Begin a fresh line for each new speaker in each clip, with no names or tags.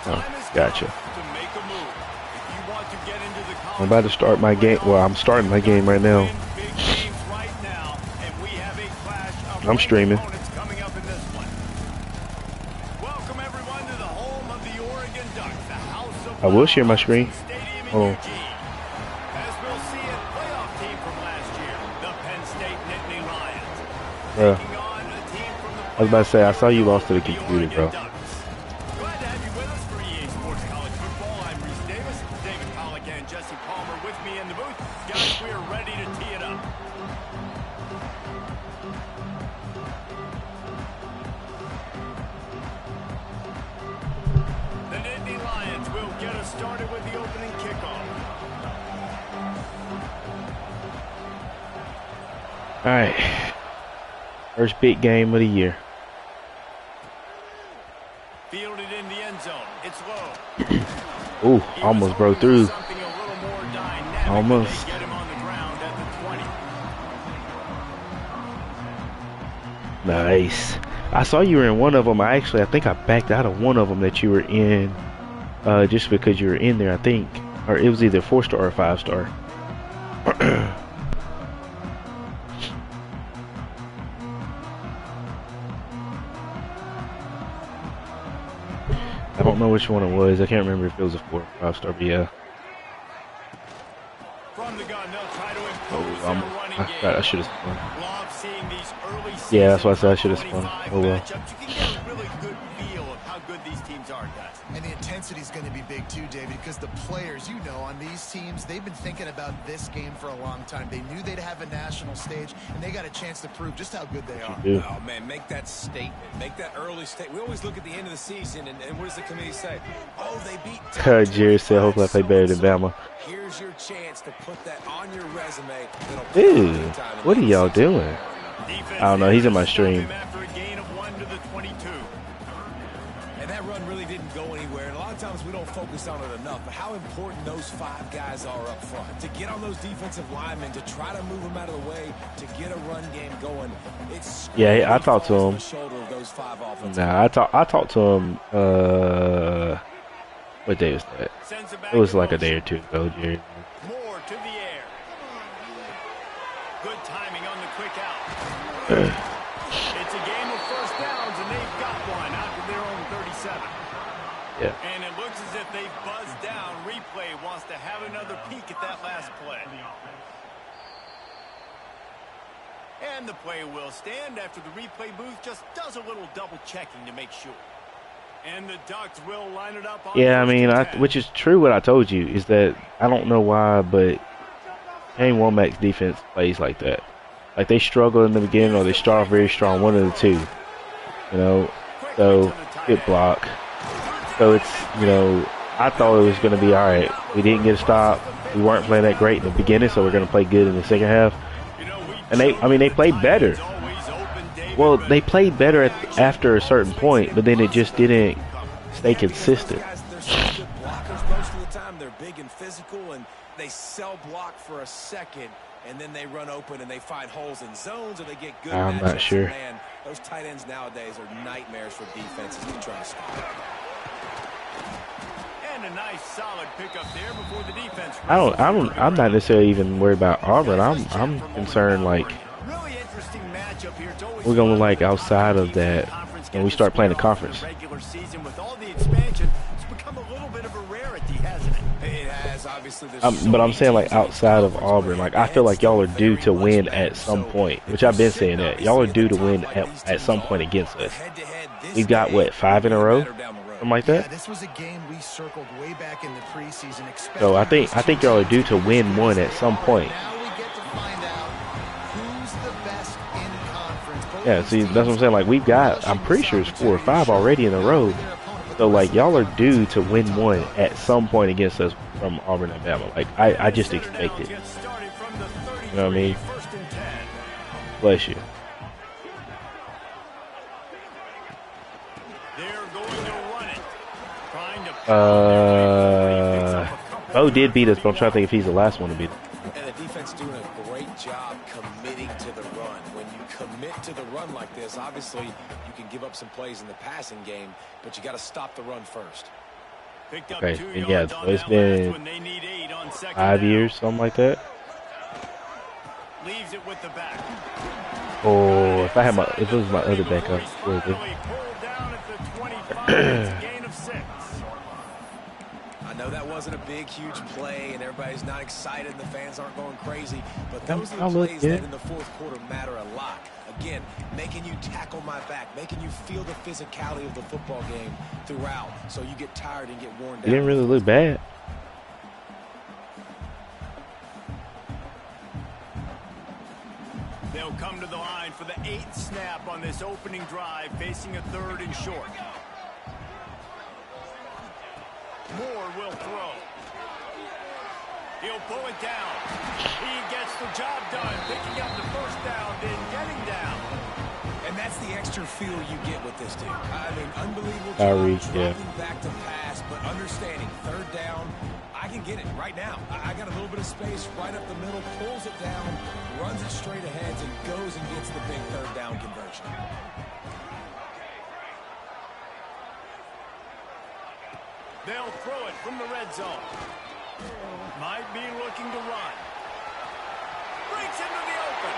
Oh, gotcha. I'm about to start my game. Well, I'm starting my game right now. I'm streaming. I will share my screen. Hold on. Bruh. I was about to say, I saw you lost to the computer, bro. All right, first big game of the year.
Fielded in the end zone. It's low.
Ooh, almost broke through. Almost.
Get him on the ground at the 20.
Nice. I saw you were in one of them. I think I backed out of one of them that you were in, just because you were in there. I think, or it was either 4-star or 5-star. I don't know which one it was. I can't remember if it was a 4 or 5-star, but yeah.
From the gun, they'll try to impose their running game.
I should have spun.
Love seeing these early
Yeah, that's why I said I should have spun. Oh well.
You can get a really good feel of how good these teams are, guys.
And the intensity is going to be big too, David, because the players, you know, on these teams, they've been thinking about this game for a long time. They knew they'd have a national stage, and they got a chance to prove just how good they are.
Oh, man, make that statement. Make that early statement. We always look at the end of the season, and what does the committee say? Oh, they beat...
Jerry said, hopefully I play better than Bama.
Here's your chance to put that on your resume.
Dude, what are y'all doing? I don't know. He's in my stream.
And that run really didn't go anywhere. And a lot of times we don't focus on it enough. But how important those 5 guys are up front. To get on those defensive linemen, to try to move them out of the way, to get a run game going.
Yeah, I talked to him. Nah, I talked to him. What day was that? It was like a day or two ago, Jerry.
More to the air. Good timing on the quick out. It's a game of first downs, and they've got one out to their own 37.
Yeah.
And it looks as if they've buzzed down. Replay wants to have another peek at that last play. And the play will stand after the replay booth just does a little double checking to make sure. And the Ducks will line it up on
yeah, I mean, which is true what I told you, is that I don't know why, but Kane Womack's defense plays like that. Like, they struggle in the beginning or they start off very strong, one of the two. You know, so good block. So it's, you know, I thought it was going to be all right. We didn't get a stop. We weren't playing that great in the beginning, so we're going to play good in the second half. And they played better. Well, they played better after a certain point, but then it just didn't stay consistent.
Most of the time, they're big and physical, and they sell block for a second, and then they run open and they find holes in zones, or they get good.
I'm not sure.
Man, those tight ends nowadays are nightmares for defenses to try to stop.
And a nice solid pickup there before the defense.
I'm not necessarily even worried about Auburn. I'm concerned, like, we're gonna look like outside of that when we start playing the conference.
Regular season with all the expansion, it's become a little bit of a rarity, hasn't it?
It has, obviously.
But I'm saying, like, outside of Auburn, like, I feel like y'all are due to win at some point, which I've been saying that y'all are due to win at some point against us. We've got what, 5 in a row, something like that.
Yeah, this was a game we circled way back in the preseason.
So I think y'all are due to win one at some point. Yeah, see, that's what I'm saying. Like, I'm pretty sure it's 4 or 5 already in a row. So, like, y'all are due to win one at some point against us from Auburn and Bama. Like, I just expect it. You know what I mean? Bless you. Bo did beat us, but I'm trying to think if he's the last one to beat us.
And the defense doing a great job committing to the run. When you commit to the run like this, obviously you can give up some plays in the passing game, but you got to stop the run first.
Picked up
Okay,
2
and yeah,
yards
so
on
it's
that last
been
one. They need 8 on second
5
down.
years, something like that.
Leaves it with the back.
Or if it was my other back, I would have.
Finally pulled down at the 25. It's a gain of 6.
I know that wasn't a big, huge play, and everybody's not excited, and the fans aren't going crazy, but those are the plays that in the fourth quarter matter a lot. Again, making you tackle my back, making you feel the physicality of the football game throughout, so you get tired and get worn down.
He didn't really look bad.
They'll come to the line for the 8th snap on this opening drive, facing a 3rd and short. Moore will throw. He'll pull it down. He gets the job done, picking up the first down, then getting down.
And that's the extra feel you get with this dude. I mean, unbelievable
Kyrie,
job dropping back to pass, but understanding 3rd down, I can get it right now. I got a little bit of space right up the middle, pulls it down, runs it straight ahead, and goes and gets the big 3rd down conversion.
They'll throw it from the red zone. Might be looking to run. Breaks into the open.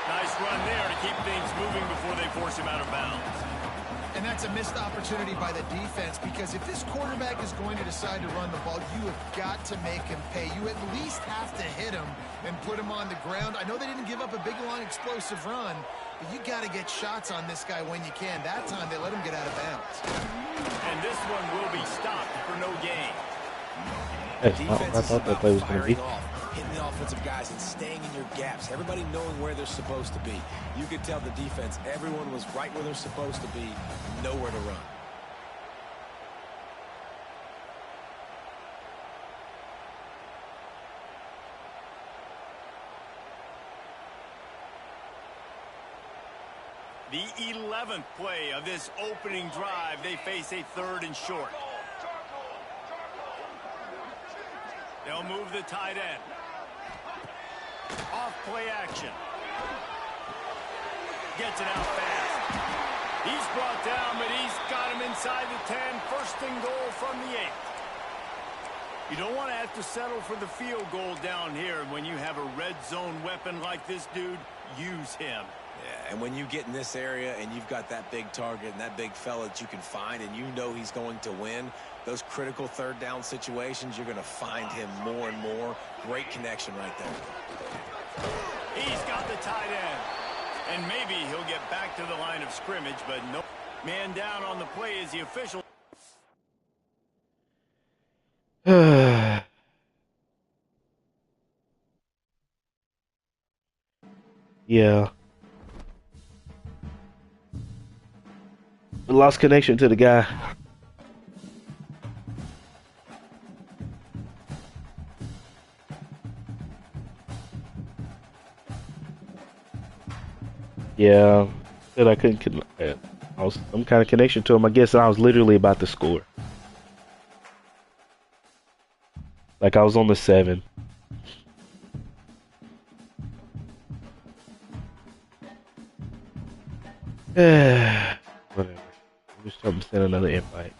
Nice run there to keep things moving before they force him out of bounds.
And that's a missed opportunity by the defense, because if this quarterback is going to decide to run the ball, you have got to make him pay. You at least have to hit him and put him on the ground. I know they didn't give up a big, long, explosive run, but you got to get shots on this guy when you can. That time they let him get out of bounds.
And this one will be stopped for no gain.
I thought that play was going to be.
Hitting the offensive guys and staying in your gaps. Everybody knowing where they're supposed to be. You could tell the defense, everyone was right where they're supposed to be, nowhere to run.
The 11th play of this opening drive, they face a 3rd and short. They'll move the tight end. Off play action. Gets it out fast. He's brought down, but he's got him inside the 10. 1st and goal from the 8. You don't want to have to settle for the field goal down here. When you have a red zone weapon like this dude, use him.
Yeah, and when you get in this area and you've got that big target and that big fella that you can find and you know he's going to win, those critical 3rd down situations, you're going to find him more and more. Great connection right there.
He's got the tight end. And maybe he'll get back to the line of scrimmage, but no. Man down on the play is the official.
Yeah. Lost connection to the guy. Yeah, said I couldn't. I was some kind of connection to him. I guess I was literally about to score. Like I was on the 7. Whatever. I'm just trying to send another invite.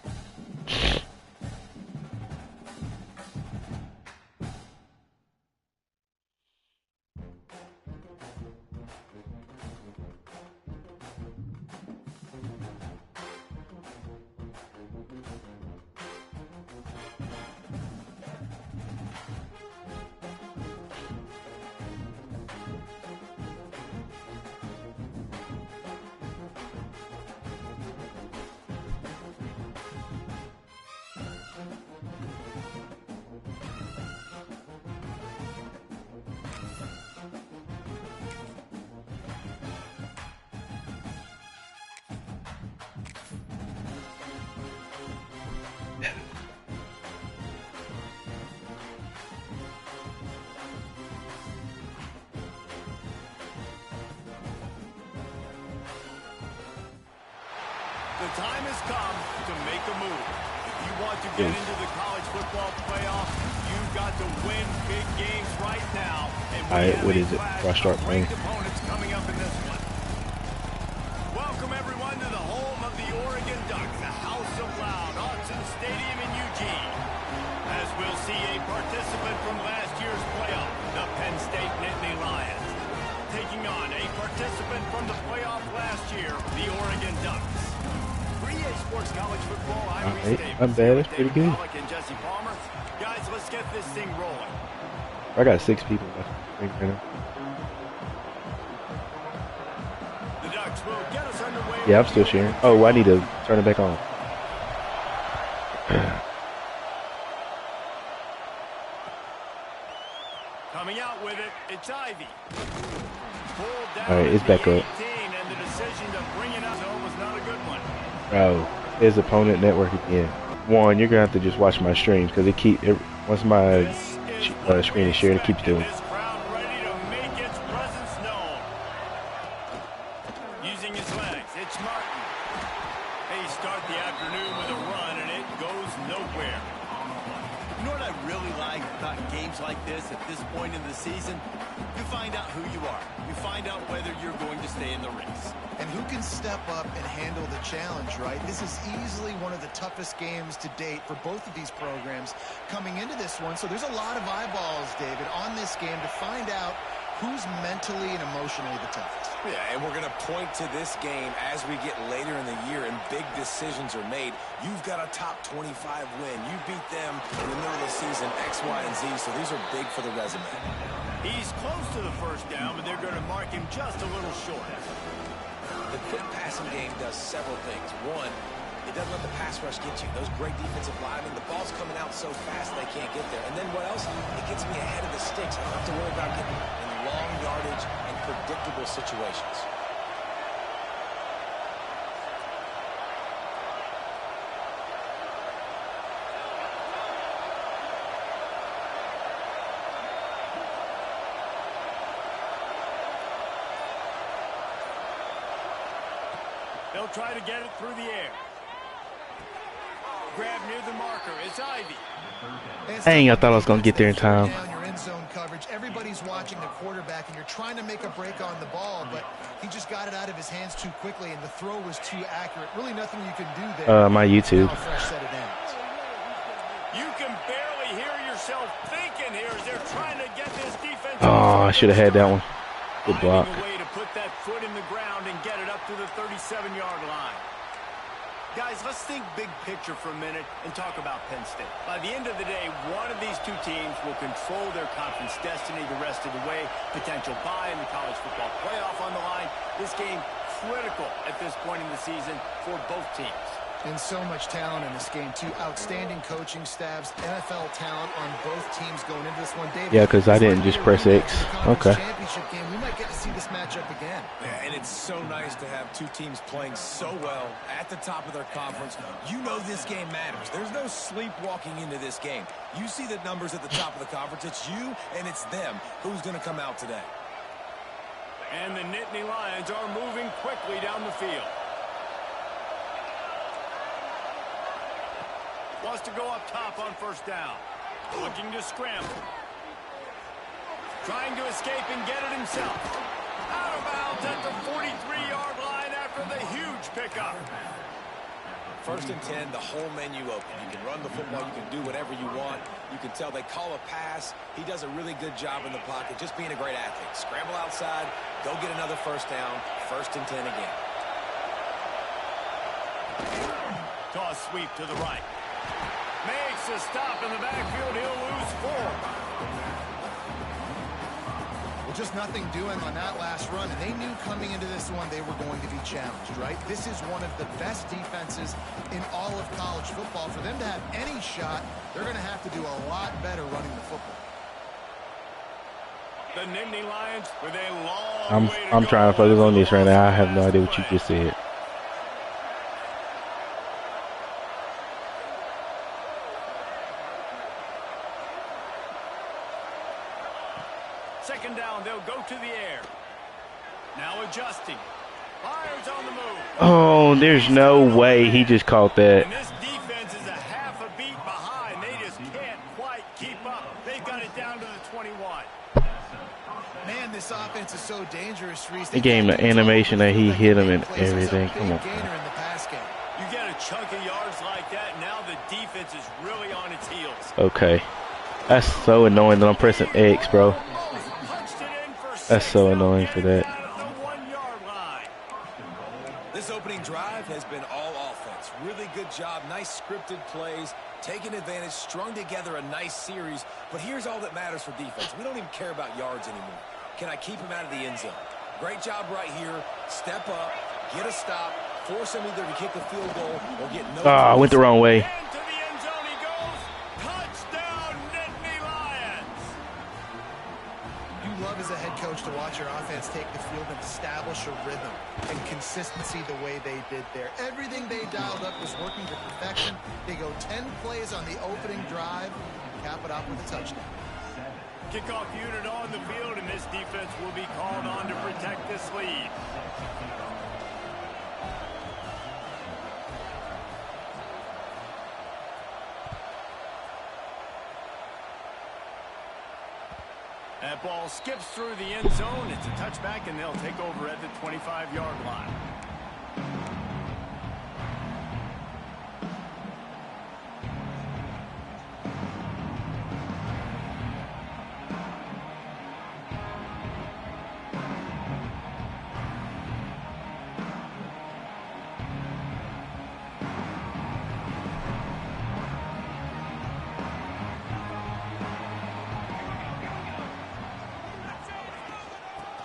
The time has come to make a move. If you want to get into the college football playoff, you've got to win big games right now. And
Alright, what is it? Before I start playing.
Opponents coming up in this one. Welcome everyone to the home of the Oregon Ducks, the House of Loud, Autzen Stadium in Eugene. participant from last year's playoff, the Penn State Nittany Lions. Taking on a participant from the playoff last year, the Oregon Ducks. For EA Sports College Football, I'm Reese Davis.
Not bad. That's pretty good.
And Jesse Palmer. Guys, let's get this thing rolling.
I got 6 people left. Right now.
The Ducks will get us underway.
Yeah, I'm still sharing. Oh, I need to turn it back on.
Coming out with it, it's Ivy.
Alright, it's back up.
And the decision to bring it up was not a good one.
Oh, there's opponent network again. One, you're gonna have to just watch my streams because once my screen is shared, it keeps doing.
This crowd ready to make its presence known. Using his legs, it's Martin. They start the afternoon with a run, and it goes nowhere. You know what I really like about games like this at this point in the season? You find out who you are. You find out whether you're going to stay in the race.
And who can step up and handle the challenge, right? This is easily one of the toughest games to date for both of these programs coming into this one. So there's a lot of eyeballs, David, on this game to find out who's mentally and emotionally the toughest.
Yeah, and we're going to point to this game as we get later in the year and big decisions are made. You've got a top 25 win. You beat them in the middle of the season, X, Y, and Z, so these are big for the resume.
He's close to the first down, but they're going to mark him just a little short.
The quick passing game does several things. One, it doesn't let the pass rush get you. Those great defensive linemen, the ball's coming out so fast they can't get there. And then what else? It gets me ahead of the sticks. I don't have to worry about getting in long yardage and predictable situations.
They'll try to get it through the air. Grab near the marker. It's Ivy.
Dang, I thought I was going to get there in time.
Your end zone coverage. Everybody's watching the quarterback, and you're trying to make a break on the ball, but he just got it out of his hands too quickly, and the throw was too accurate. Really nothing you can do there.
My YouTube.
Fresh set of downs.
You can barely hear yourself thinking here as they're trying to get this defense.
Oh, I should have had that one. Good block.
Finding a way to put that foot in the ground and get it up to the 37-yard line. Guys, let's think big picture for a minute and talk about Penn State. By the end of the day, one of these two teams will control their conference destiny the rest of the way. Potential bye in the college football playoff on the line. This game critical at this point in the season for both teams.
And so much talent in this game, too. Outstanding coaching staffs, NFL talent on both teams going into this one. David,
yeah, because I didn't just press X. Okay.
Championship game, we might get to see this matchup again.
Yeah, and it's so nice to have two teams playing so well at the top of their conference. You know this game matters. There's no sleepwalking into this game. You see the numbers at the top of the conference. It's you and it's them. Who's going to come out today?
And the Nittany Lions are moving quickly down the field. Wants to go up top on first down. Looking to scramble. Trying to escape and get it himself. Out of bounds at the 43-yard line after the huge pickup.
First and 10, the whole menu open. You can run the football. You can do whatever you want. You can tell they call a pass. He does a really good job in the pocket, just being a great athlete. Scramble outside, go get another first down. First and 10 again.
Toss sweep to the right. Makes a stop in the backfield. He'll lose 4.
Well, just nothing doing on that last run, and they knew coming into this one they were going to be challenged, right? This is one of the best defenses in all of college football. For them to have any shot, they're going to have to do a lot better running the football.
The Nittany Lions with a long way to
I'm
go.
trying to focus on this right now. I have no idea what you just said.
Second down, they'll go to the air. Now adjusting. Fires on the move.
Oh, there's no way he just caught that.
And this defense is a half a beat behind. They just can't quite keep up. They've got it down to the 21.
Man, this offense is so dangerous, Reese.
He gave him the animation that he hit him and everything. Come on.
You get a chunk of yards like that, now the defense is really on its heels.
Okay. That's so annoying that I'm pressing X, bro.
Punched it in for
That's
6.
so
They'll
annoying
get
for
it
that.
down at the 1-yard line.
This opening drive has been all offense. Really good job. Nice scripted plays. Taking advantage. Strung together a nice series. But here's all that matters for defense. We don't even care about yards anymore. Can I keep him out of the end zone? Great job right here. Step up. Get a stop. Force him either to kick a field goal or get no.
Ah, I went the wrong way.
And to the end zone he goes. Touchdown, Nittany Lions.
You love as a head coach to watch your offense take the field and establish a rhythm and consistency the way they did there. Everything they dialed up was working to perfection. They go 10 plays on the opening drive, cap it off with a touchdown.
Kickoff unit on the field, and this defense will be called on to protect this lead. That ball skips through the end zone. It's a touchback, and they'll take over at the 25-yard line.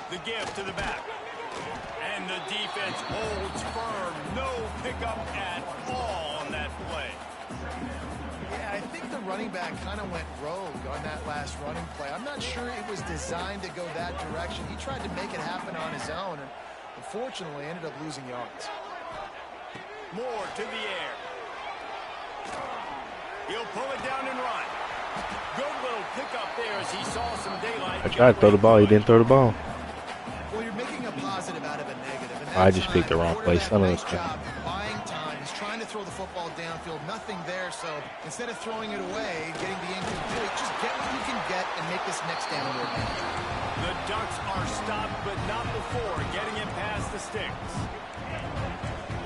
The give to the back. And the defense holds firm. No pickup at all on that play.
Yeah, I think the running back kind of went rogue on that last running play. I'm not sure it was designed to go that direction. He tried to make it happen on his own, and unfortunately ended up losing yards.
Moore to the air. He'll pull it down and run. Good little pickup there as he saw some daylight.
I tried to throw the ball. He didn't throw the ball.
Well, you're making a positive out of a negative. And
I just picked the wrong place. Son of a
nice job buying time. He's trying to throw the football downfield. Nothing there. So instead of throwing it away, getting the incomplete, just get what you can get and make this next down more manageable.
The Ducks are stopped, but not before getting it past the sticks.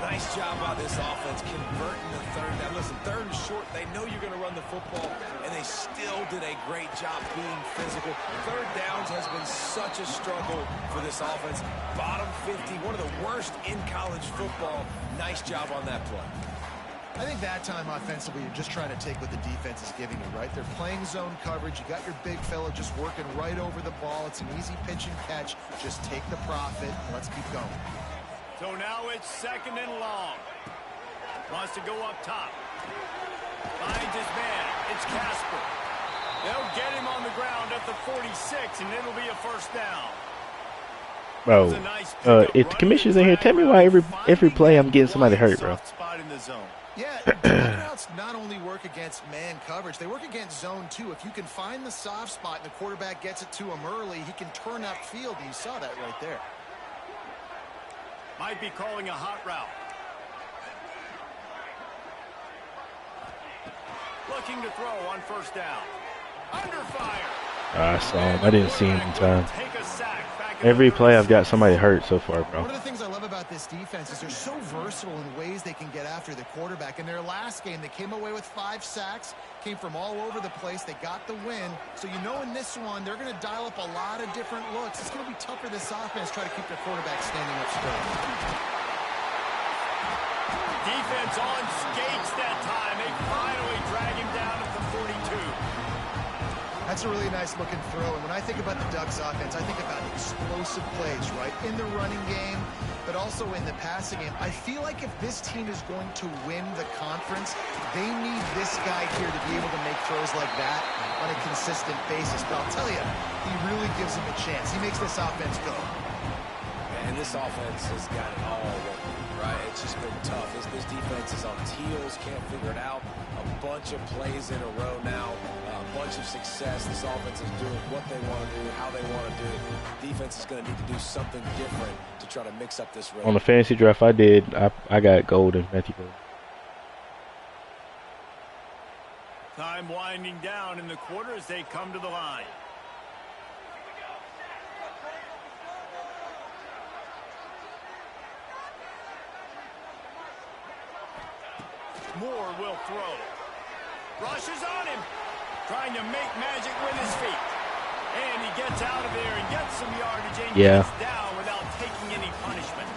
Nice job by this offense converting the third down. Listen, third and short, they know you're going to run the football, and they still did a great job being physical. Third downs has been such a struggle for this offense. Bottom 50, one of the worst in college football. Nice job on that play.
I think that time offensively, you're just trying to take what the defense is giving you, right? They're playing zone coverage. You got your big fella just working right over the ball. It's an easy pitch and catch. Just take the profit, and let's keep going.
So now it's 2nd and long. Wants to go up top. Finds his man. It's Casper. They'll get him on the ground at the 46, and it'll be a first down.
Bro, if the commission's in here, tell me why every play I'm getting somebody hurt, bro.
Yeah, drag routes not only work against man coverage, they work against zone too. If you can find the soft spot and the quarterback gets it to him early, he can turn upfield, and you saw that right there.
Might be calling a hot route. Looking to throw on first down. Under fire.
I saw him. I didn't see him in time. Every play I've got somebody hurt so far, bro.
One of the things I love about this defense is they're so versatile in ways they can get after the quarterback. In their last game, they came away with 5 sacks, came from all over the place. They got the win. So you know in this one, they're going to dial up a lot of different looks. It's going to be tough for this offense to try to keep their quarterback standing up straight.
Defense on skates that time. They finally drag him down at the 42.
That's a really nice looking throw. And when I think about the Ducks offense, I think about explosive plays, right? In the running game, but also in the passing game. I feel like if this team is going to win the conference, they need this guy here to be able to make throws like that on a consistent basis. But I'll tell you, he really gives him a chance. He makes this offense go.
And this offense has got it all working, right? It's just been tough. This defense is on heels, can't figure it out. A bunch of plays in a row now, a bunch of success. This offense is doing what they want to do, how they want to do it. Defense is going to need to do something different to try to mix up this rhythm.
On the fantasy draft I did, I got Golden, Matthew Golden.
Time winding down in the quarter as they come to the line. Moore will throw. Rushes on him. Trying to make magic with his feet. And he gets out of there and gets some yardage and
Yeah.
gets down without taking any punishment.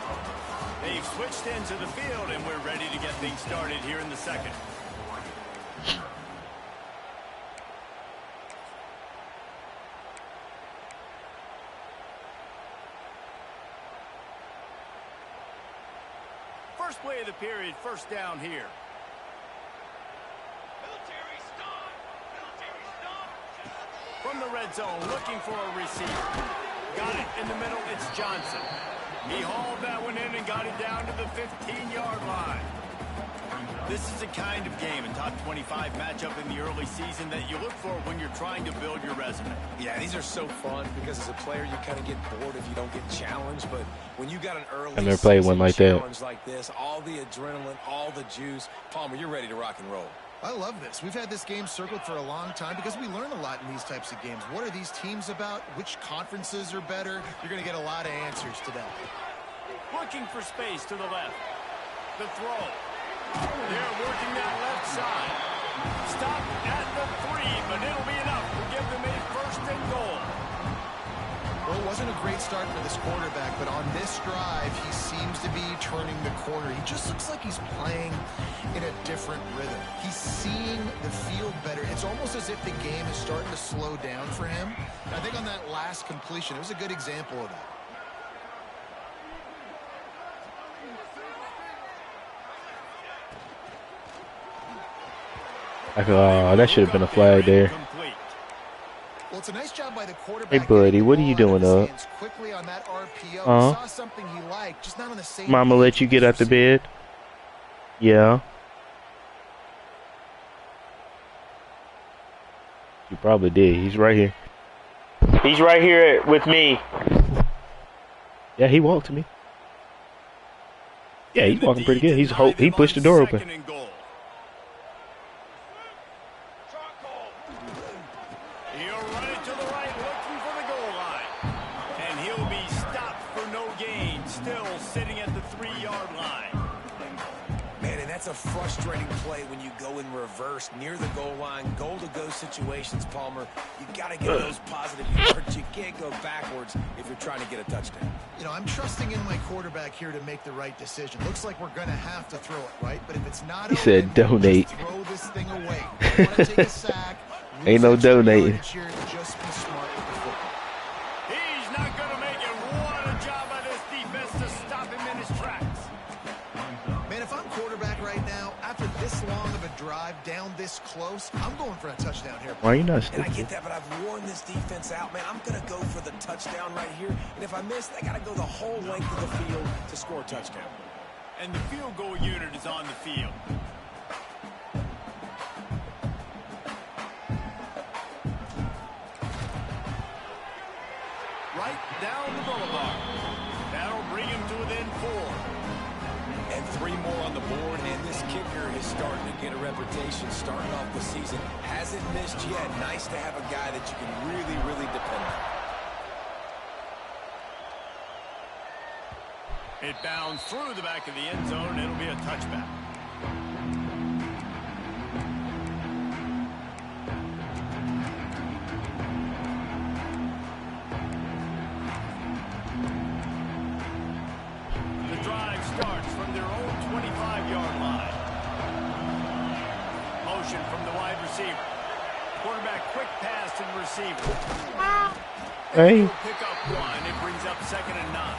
They've switched into the field, and we're ready to get things started here in the second. First play of the period, first down here. From the red zone, looking for a receiver. Got it in the middle, it's Johnson. He hauled that one in and got it down to the 15-yard line. This is a kind of game, a top 25 matchup in the early season that you look for when you're trying to build your resume.
Yeah, these are so fun because as a player, you kind of get bored if you don't get challenged. But when you got an early
I've never played one like that.
challenge like this, all the adrenaline, all the juice, Palmer, you're ready to rock and roll.
I love this. We've had this game circled for a long time because we learn a lot in these types of games. What are these teams about? Which conferences are better? You're going to get a lot of answers today.
Looking for space to the left. The throw. They're working that left side. Stop at the 3, but it'll be enough to give them a first and goal.
Well, it wasn't a great start for this quarterback, but on this drive, he seems to be turning the corner. He just looks like he's playing in a different rhythm. He's seeing the field better. It's almost as if the game is starting to slow down for him. And I think on that last completion, it was a good example of that.
That should have been a flag there.
Well, it's a nice job by the quarterback.
Hey, buddy, what are you doing up?
Quickly on that RPO.
Uh-huh.
Saw something he liked, just not on the same.
Mama let you get out the bed? Yeah. You probably did. He's right here. He's right here with me. Yeah, he walked to me. Yeah, he's walking pretty good. He pushed the door open.
Frustrating play when you go in reverse near the goal line, goal-to-go situations, Palmer. You got to get those positive yards. You can't go backwards if you're trying to get a touchdown.
You know, I'm trusting in my quarterback here to make the right decision. Looks like we're going to have to throw it, right? But if it's not,
he said donate.
Throw this thing away. Want to take a sack.
Ain't no donating.
Just be smart with the football.
He's not going to make it. What a job by this defense to stop him in his tracks.
Man, if I'm quarterback right now, after this long of a drive down this close, I'm going for a touchdown here.
Why are you not
And I get that, but I've worn this defense out, man. I'm going to go for the touchdown right here. And if I miss, I got to go the whole length of the field to score a touchdown.
And the field goal unit is on the field. Right down the boulevard. That'll bring him to within 4.
And 3 more on the board, and this kicker is starting to get a reputation starting off the season. Hasn't missed yet. Nice to have a guy that you can really, really depend on.
It bounds through the back of the end zone. It'll be a touchback. The drive starts from their own 25-yard line. Motion from the wide receiver. Quarterback quick pass to the receiver.
Hey.
Pick up 1. It brings up 2nd and 9.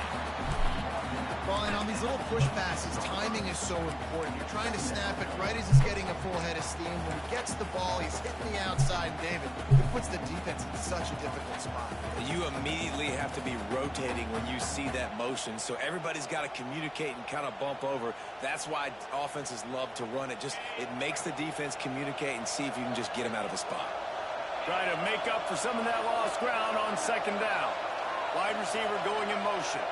Well, and on these little push passes, timing is so important. You're trying to snap it right as he's getting a full head of steam. When he gets the ball, he's hitting the outside. And David, it puts the defense in such a difficult spot.
You immediately have to be rotating when you see that motion, so everybody's got to communicate and kind of bump over. That's why offenses love to run it. It makes the defense communicate and see if you can just get him out of a spot.
Trying to make up for some of that lost ground on 2nd down. Wide receiver going in motion.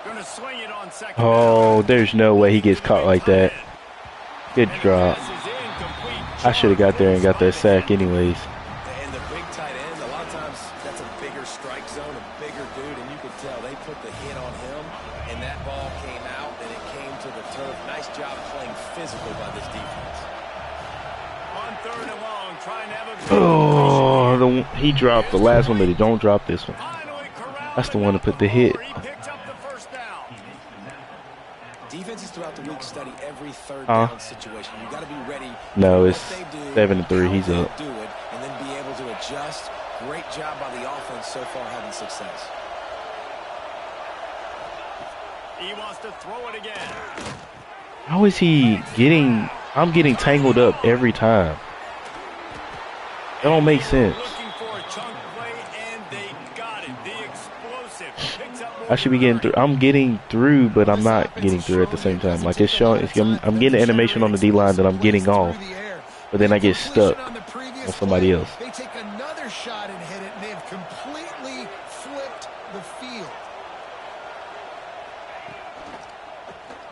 Going to swing it on 2nd down.
Oh, there's no way he gets caught like that. Good drop. I should have got there and got that sack anyways.
And the big tight end, a lot of times that's a bigger strike zone, a bigger dude, and you could tell they put the hit on him, and that ball came out, and it came to the turf. Nice job playing physical by this defense.
On 3rd and long, trying to have a
Oh, he dropped the last one, but he don't drop this one.
finally corralled
That's the
him
one to
at
put the hit.
He picks up the first down.
Defenses throughout the week study every third down situation. You got to be ready.
No,
for
it's
what they do,
7-3. He's
how
up.
they do it, and then be able to adjust. Great job by the offense so far, having success.
He wants to throw it again.
How is he getting? I'm getting tangled up every time. That don't make sense.
Looking for a chunk play, and they got it. The explosive picks up more
I should be getting through. I'm getting through, but I'm not getting through at the same time. Like it's showing. I'm getting animation on the D line that I'm getting off, but then I get stuck on somebody else.
They take another shot and hit it, and they have completely flipped the field.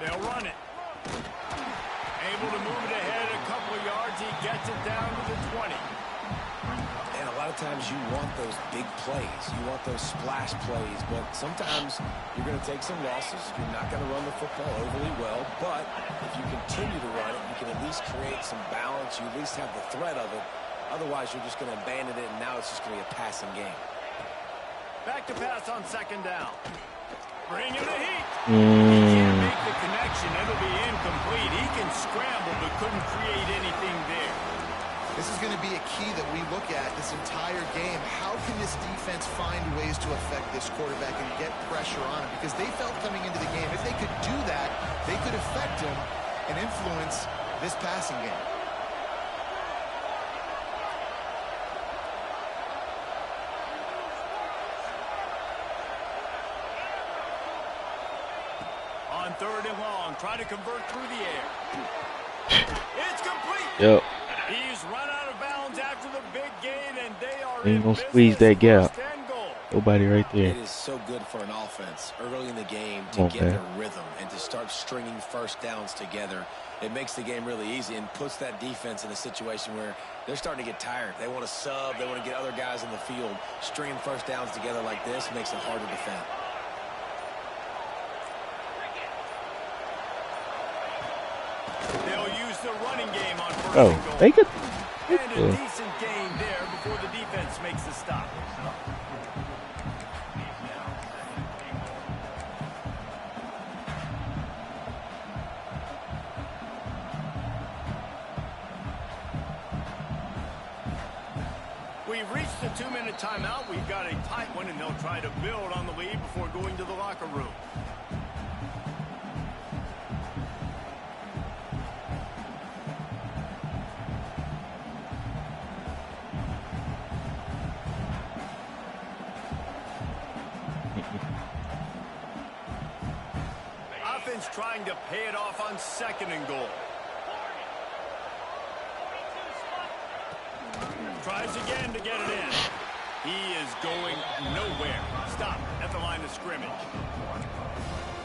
They'll run it. Able to move it ahead a couple of yards. He gets it down to the 20.
And a lot of times you want those big plays. You want those splash plays. But sometimes you're going to take some losses. You're not going to run the football overly well. But if you continue to run it, you can at least create some balance. You at least have the threat of it. Otherwise, you're just going to abandon it, and now it's just going to be a passing game.
Back to pass on second down. Bring him the heat. He can't make the connection. It'll be incomplete. He can scramble, but couldn't create anything there.
This is going to be a key that we look at this entire game. How can this defense find ways to affect this quarterback and get pressure on him? Because they felt coming into the game, if they could do that, they could affect him and influence this passing game.
On third and long, try to convert through the air. It's complete.
Yep.
He's run out of bounds after the big gain, and they are
Ain't
in
gonna squeeze that
business.
gap.
First and goal.
Nobody right there.
It is so good for an offense early in the game to
Come on,
get
man.
their rhythm and to start stringing first downs together. It makes the game really easy and puts that defense in a situation where they're starting to get tired. They want to sub. They want to get other guys in the field. Stringing first downs together like this makes it hard to defend.
They'll use the running game on first
Oh,
and goal.
they could.
And a decent gain there before the defense makes the stop. We've reached the 2-minute timeout. We've got a tight one, and they'll try to build on the lead before going to the locker room. Offense trying to pay it off on second and goal. Tries again to get it in. He is going nowhere. Stop at the line of scrimmage.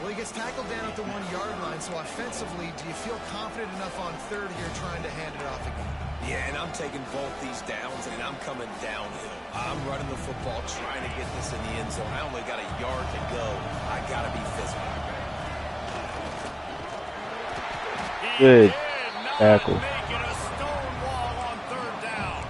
Well, he gets tackled down at the 1-yard line, so offensively, do you feel confident enough on third here trying to hand it off again?
Yeah, and I'm taking both these downs, and I'm coming downhill. I'm running the football, trying to get this in the end zone. I only got a yard to go. I got to be physical.
Good tackle.
Making a stone wall on third down.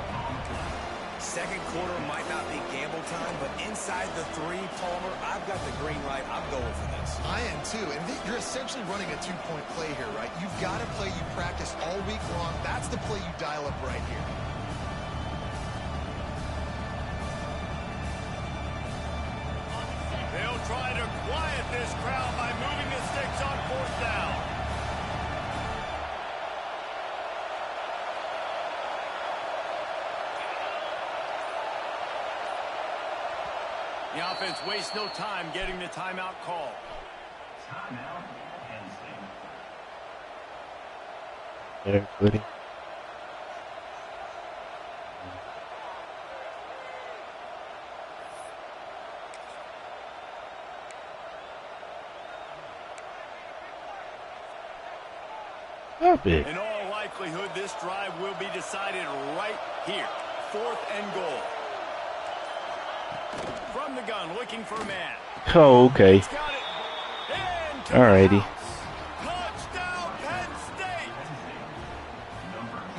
Second quarter might not be gamble time, but inside the 3, Palmer, I've got the green light. I'm going for this.
I am too, and you're essentially running a 2-point play here, right? You've got a play you practice all week long. That's the play you dial up right here.
They'll try to quiet this crowd by moving the sticks on fourth down. The offense wastes no time getting the timeout call.
Timeout, Penn State.
There, buddy. Stop it.
In all likelihood, this drive will be decided right here. Fourth and goal. From the gun, looking for a man.
Oh, okay.
He's got it. And
Alrighty.
touchdown, Penn State.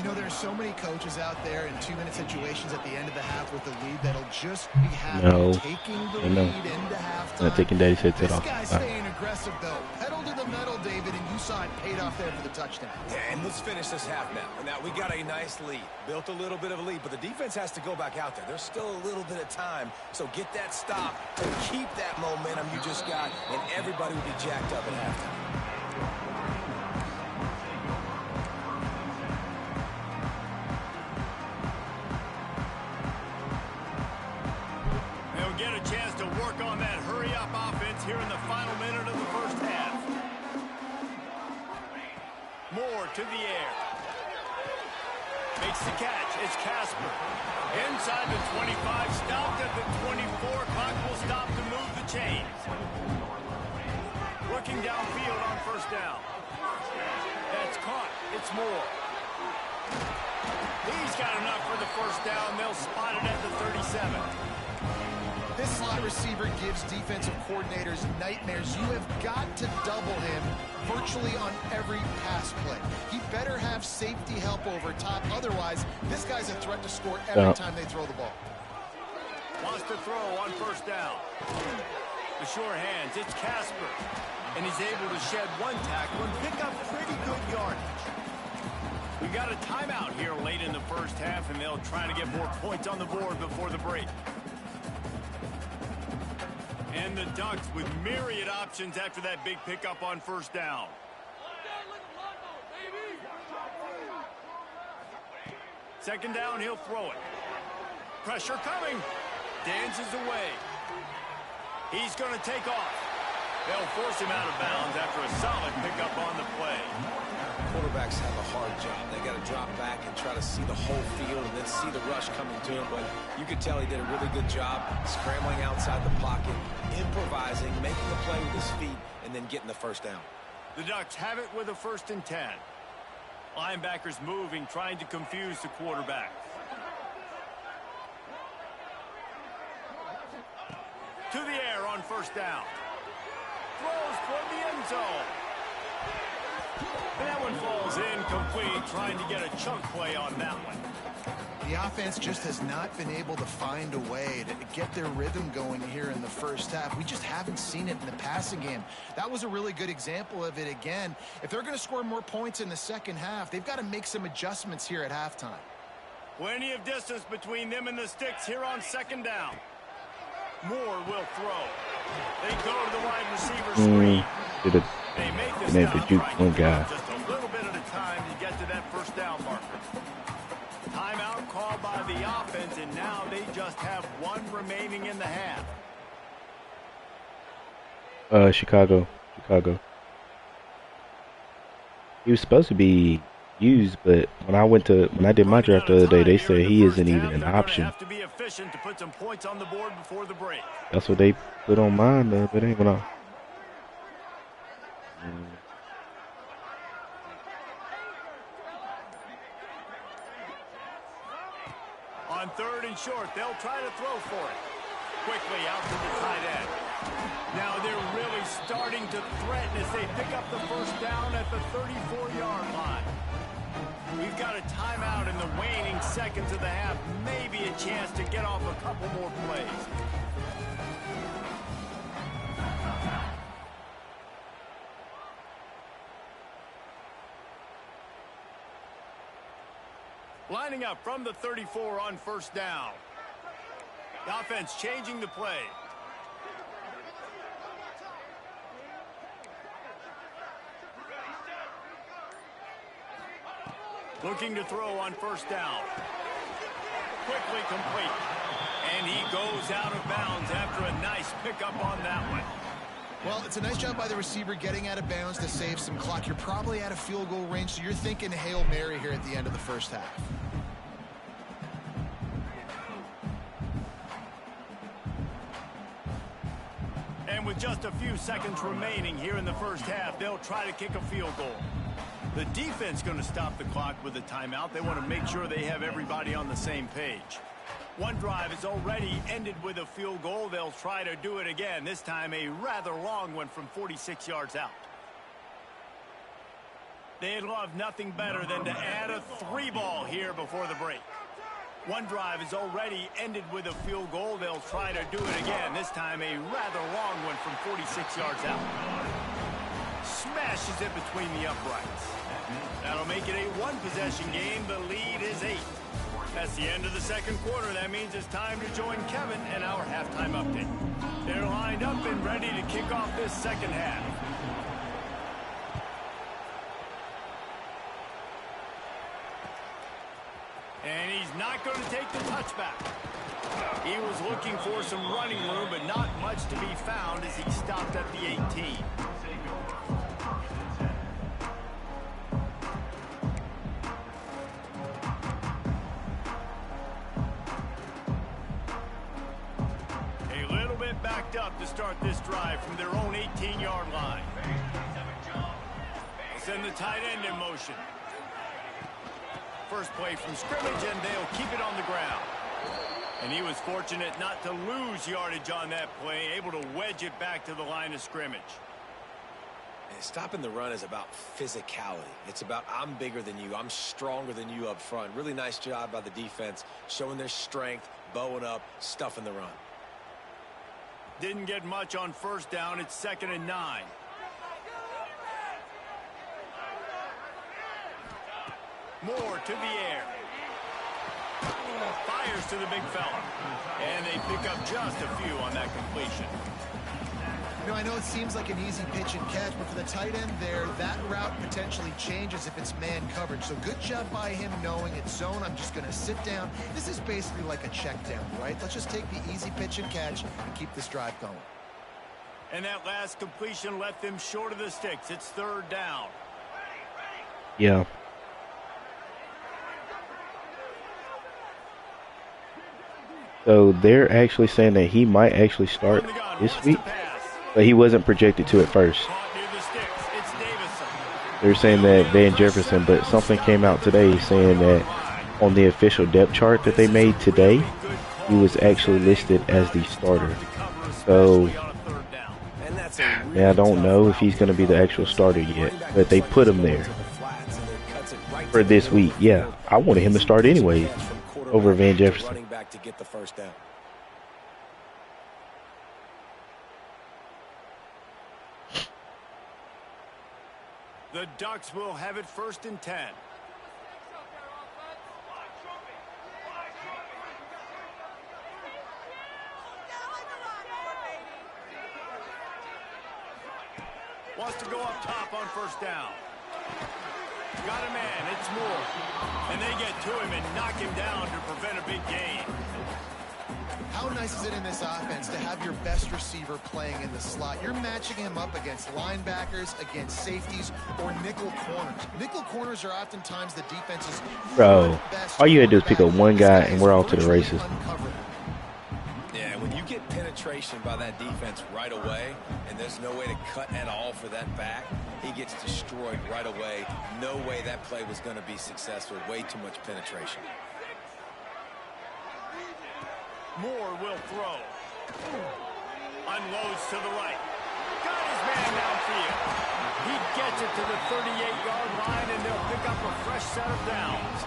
You know, there's so many coaches out there in 2-minute situations at the end of the half with the lead that'll just be happy taking the lead into halftime.
Not taking Daddy's hits at all.
This guy's staying aggressive, though. Pedal to the metal, David, and you saw it paid off there for the touchdown.
Yeah, and let's finish this half now. Now, we got a nice lead. Built a little bit of a lead, but the defense has to go back out there. There's still a little bit of time, so get that stop and keep that momentum you just got, and everybody will be jacked up at halftime.
Get a chance to work on that hurry-up offense here in the final minute of the first half. Moore to the air. Makes the catch. It's Casper. Inside the 25, stopped at the 24. Clock will stop to move the chains. Working downfield on first down. That's caught. It's Moore. He's got enough for the first down. They'll spot it at the 37.
This slot receiver gives defensive coordinators nightmares. You have got to double him virtually on every pass play. He better have safety help over top. Otherwise, this guy's a threat to score every time they throw the ball.
Wants to throw on first down. The sure hands. It's Casper. And he's able to shed one tackle and pick up pretty good yardage. We got a timeout here late in the first half, and they'll try to get more points on the board before the break. And the Ducks with myriad options after that big pickup on first down. Second down, he'll throw it. Pressure coming. Dances away. He's going to take off. They'll force him out of bounds after a solid pickup on the play.
Quarterbacks have a hard job. They got to drop back and try to see the whole field and then see the rush coming to him. But you could tell he did a really good job scrambling outside the pocket, improvising, making the play with his feet, and then getting the first down.
The Ducks have it with a 1st and 10. Linebackers moving, trying to confuse the quarterback. To the air on first down. Throws toward the end zone. And that one falls incomplete, trying to get a chunk play on that one.
The offense just has not been able to find a way to get their rhythm going here in the first half. We just haven't seen it in the passing game. That was a really good example of it again. If they're going to score more points in the second half, they've got to make some adjustments here at halftime.
Plenty of distance between them and the sticks here on second down. Moore will throw. They go to the wide receiver screen. They make this down
one guy.
Just a little bit at a time to get to that first down marker. Timeout called by the offense, and now they just have one remaining in the half.
Chicago. He was supposed to be used, but when I did my draft the other day, they said he isn't even an option.
Have to be efficient to put some points on the board before the break.
That's what they put on mine, but it ain't gonna.
On 3rd and short, they'll try to throw for it. Quickly out to the tight end. Now they're really starting to threaten as they pick up the first down at the 34-yard line. We've got a timeout in the waning seconds of the half. Maybe a chance to get off a couple more plays. Lining up from the 34 on first down. The offense changing the play. Looking to throw on first down. Quickly complete. And he goes out of bounds after a nice pickup on that one.
Well, it's a nice job by the receiver getting out of bounds to save some clock. You're probably out of field goal range, so you're thinking Hail Mary here at the end of the first half.
And with just a few seconds remaining here in the first half, they'll try to kick a field goal. The defense going to stop the clock with a timeout. They want to make sure they have everybody on the same page. One drive is already ended with a field goal. They'll try to do it again, this time a rather long one from 46 yards out. They'd love nothing better than to add a 3-ball here before the break. One drive is already ended with a field goal. They'll try to do it again, this time a rather long one from 46 yards out. Smashes it between the uprights. That'll make it a one-possession game. The lead is 8. That's the end of the second quarter. That means it's time to join Kevin in our halftime update. They're lined up and ready to kick off this second half. And he's not going to take the touchback. He was looking for some running room, but not much to be found as he stopped at the 18. Backed up to start this drive from their own 18-yard line. They'll send the tight end in motion. First play from scrimmage, and they'll keep it on the ground. And he was fortunate not to lose yardage on that play, able to wedge it back to the line of scrimmage.
And stopping the run is about physicality. It's about I'm bigger than you, I'm stronger than you up front. Really nice job by the defense, showing their strength, bowing up, stuffing the run.
Didn't get much on first down. It's 2nd and 9. Moore to the air. Fires to the big fella. And they pick up just a few on that completion.
You know, I know it seems like an easy pitch and catch, but for the tight end there, that route potentially changes if it's man coverage. So good job by him knowing it's zone. I'm just going to sit down. This is basically like a check down, right? Let's just take the easy pitch and catch and keep this drive going.
And that last completion left them short of the sticks. It's 3rd down.
Yeah. So they're actually saying that he might actually start this week, but he wasn't projected to at first. They're saying that Van Jefferson, but something came out today saying that on the official depth chart that they made today, he was actually listed as the starter. So, yeah, I don't know if he's going to be the actual starter yet, but they put him there for this week. Yeah, I wanted him to start anyway over Van Jefferson.
To get the first down.
The Ducks will have it 1st and 10. Wants to go up top on first down. Got a man, it's Moore. And they get to him and knock him down to prevent a big gain.
How nice is it in this offense to have your best receiver playing in the slot? You're matching him up against linebackers, against safeties, or nickel corners. Nickel corners are oftentimes the defense's best.
All you had to do is pick up one guy and we're off to the races.
Yeah, when you get penetration by that defense right away, and there's no way to cut at all for that back, he gets destroyed right away. No way that play was going to be successful. Way too much penetration.
Moore will throw. Unloads to the right. Got his man downfield. He gets it to the 38-yard line, and they'll pick up a fresh set of downs.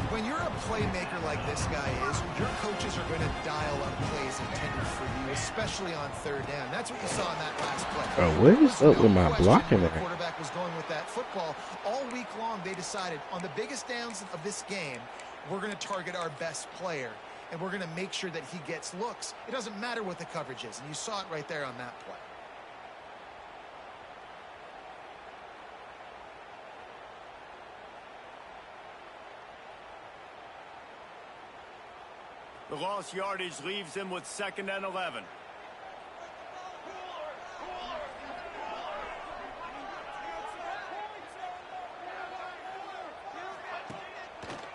When you're a playmaker like this guy is, your coaches are going to dial up plays intended for you, especially on 3rd down. That's what you saw in that last play.
Bro, what is up with my blocking there?
The quarterback was going with that football. All week long, they decided on the biggest downs of this game, we're going to target our best player, and we're going to make sure that he gets looks. It doesn't matter what the coverage is, and you saw it right there on that play.
The lost yardage leaves him with 2nd and 11.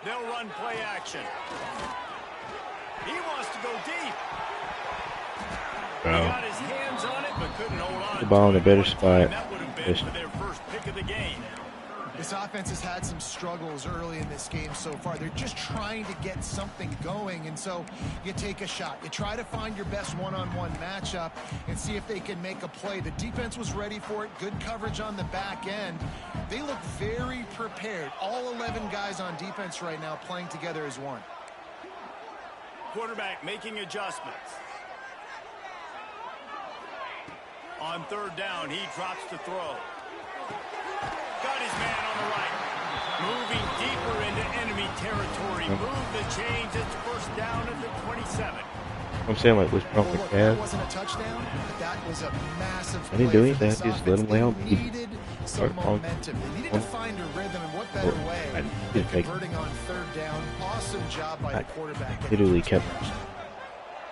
They'll run play action. He wants to go deep. He got his hands on it, but couldn't hold on.
The ball in a better spot.
That would have been for their first pick of the game.
This offense has had some struggles early in this game so far. They're just trying to get something going, and so you take a shot. You try to find your best one-on-one matchup and see if they can make a play. The defense was ready for it. Good coverage on the back end. They look very prepared. All 11 guys on defense right now playing together as one.
Quarterback making adjustments. On third down, he drops to throw. Got his man on the right. Moving deeper into enemy territory. Move the chains. It's first down at the 27.
I'm saying, like, what's wrong with
That
Cavs?
wasn't a touchdown, but that was a massive
I didn't
play
do
for
anything.
this
I just let
offense.
him lay on
They
me.
needed some momentum. They needed to find a rhythm, and what better way
I
than
didn't make-
converting on third down. Awesome job by the quarterback.
Literally kept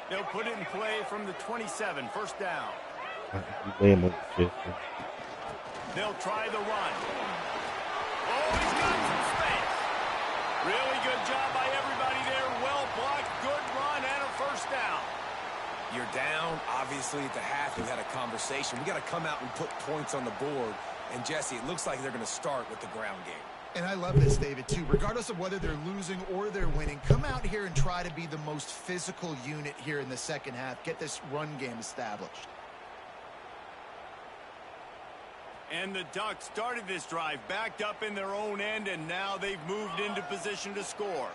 They'll put it in play from the 27. First down.
lay him on the shit.
They'll try the run. Oh, he's got some space. Really good job by everybody there. Well blocked. Good run and a first down.
You're down, obviously, at the half. We've had a conversation. We got to come out and put points on the board. And, Jesse, it looks like they're going to start with the ground game.
And I love this, David, too. Regardless of whether they're losing or they're winning, come out here and try to be the most physical unit here in the second half. Get this run game established.
And the Ducks started this drive backed up in their own end, and now they've moved into position to score.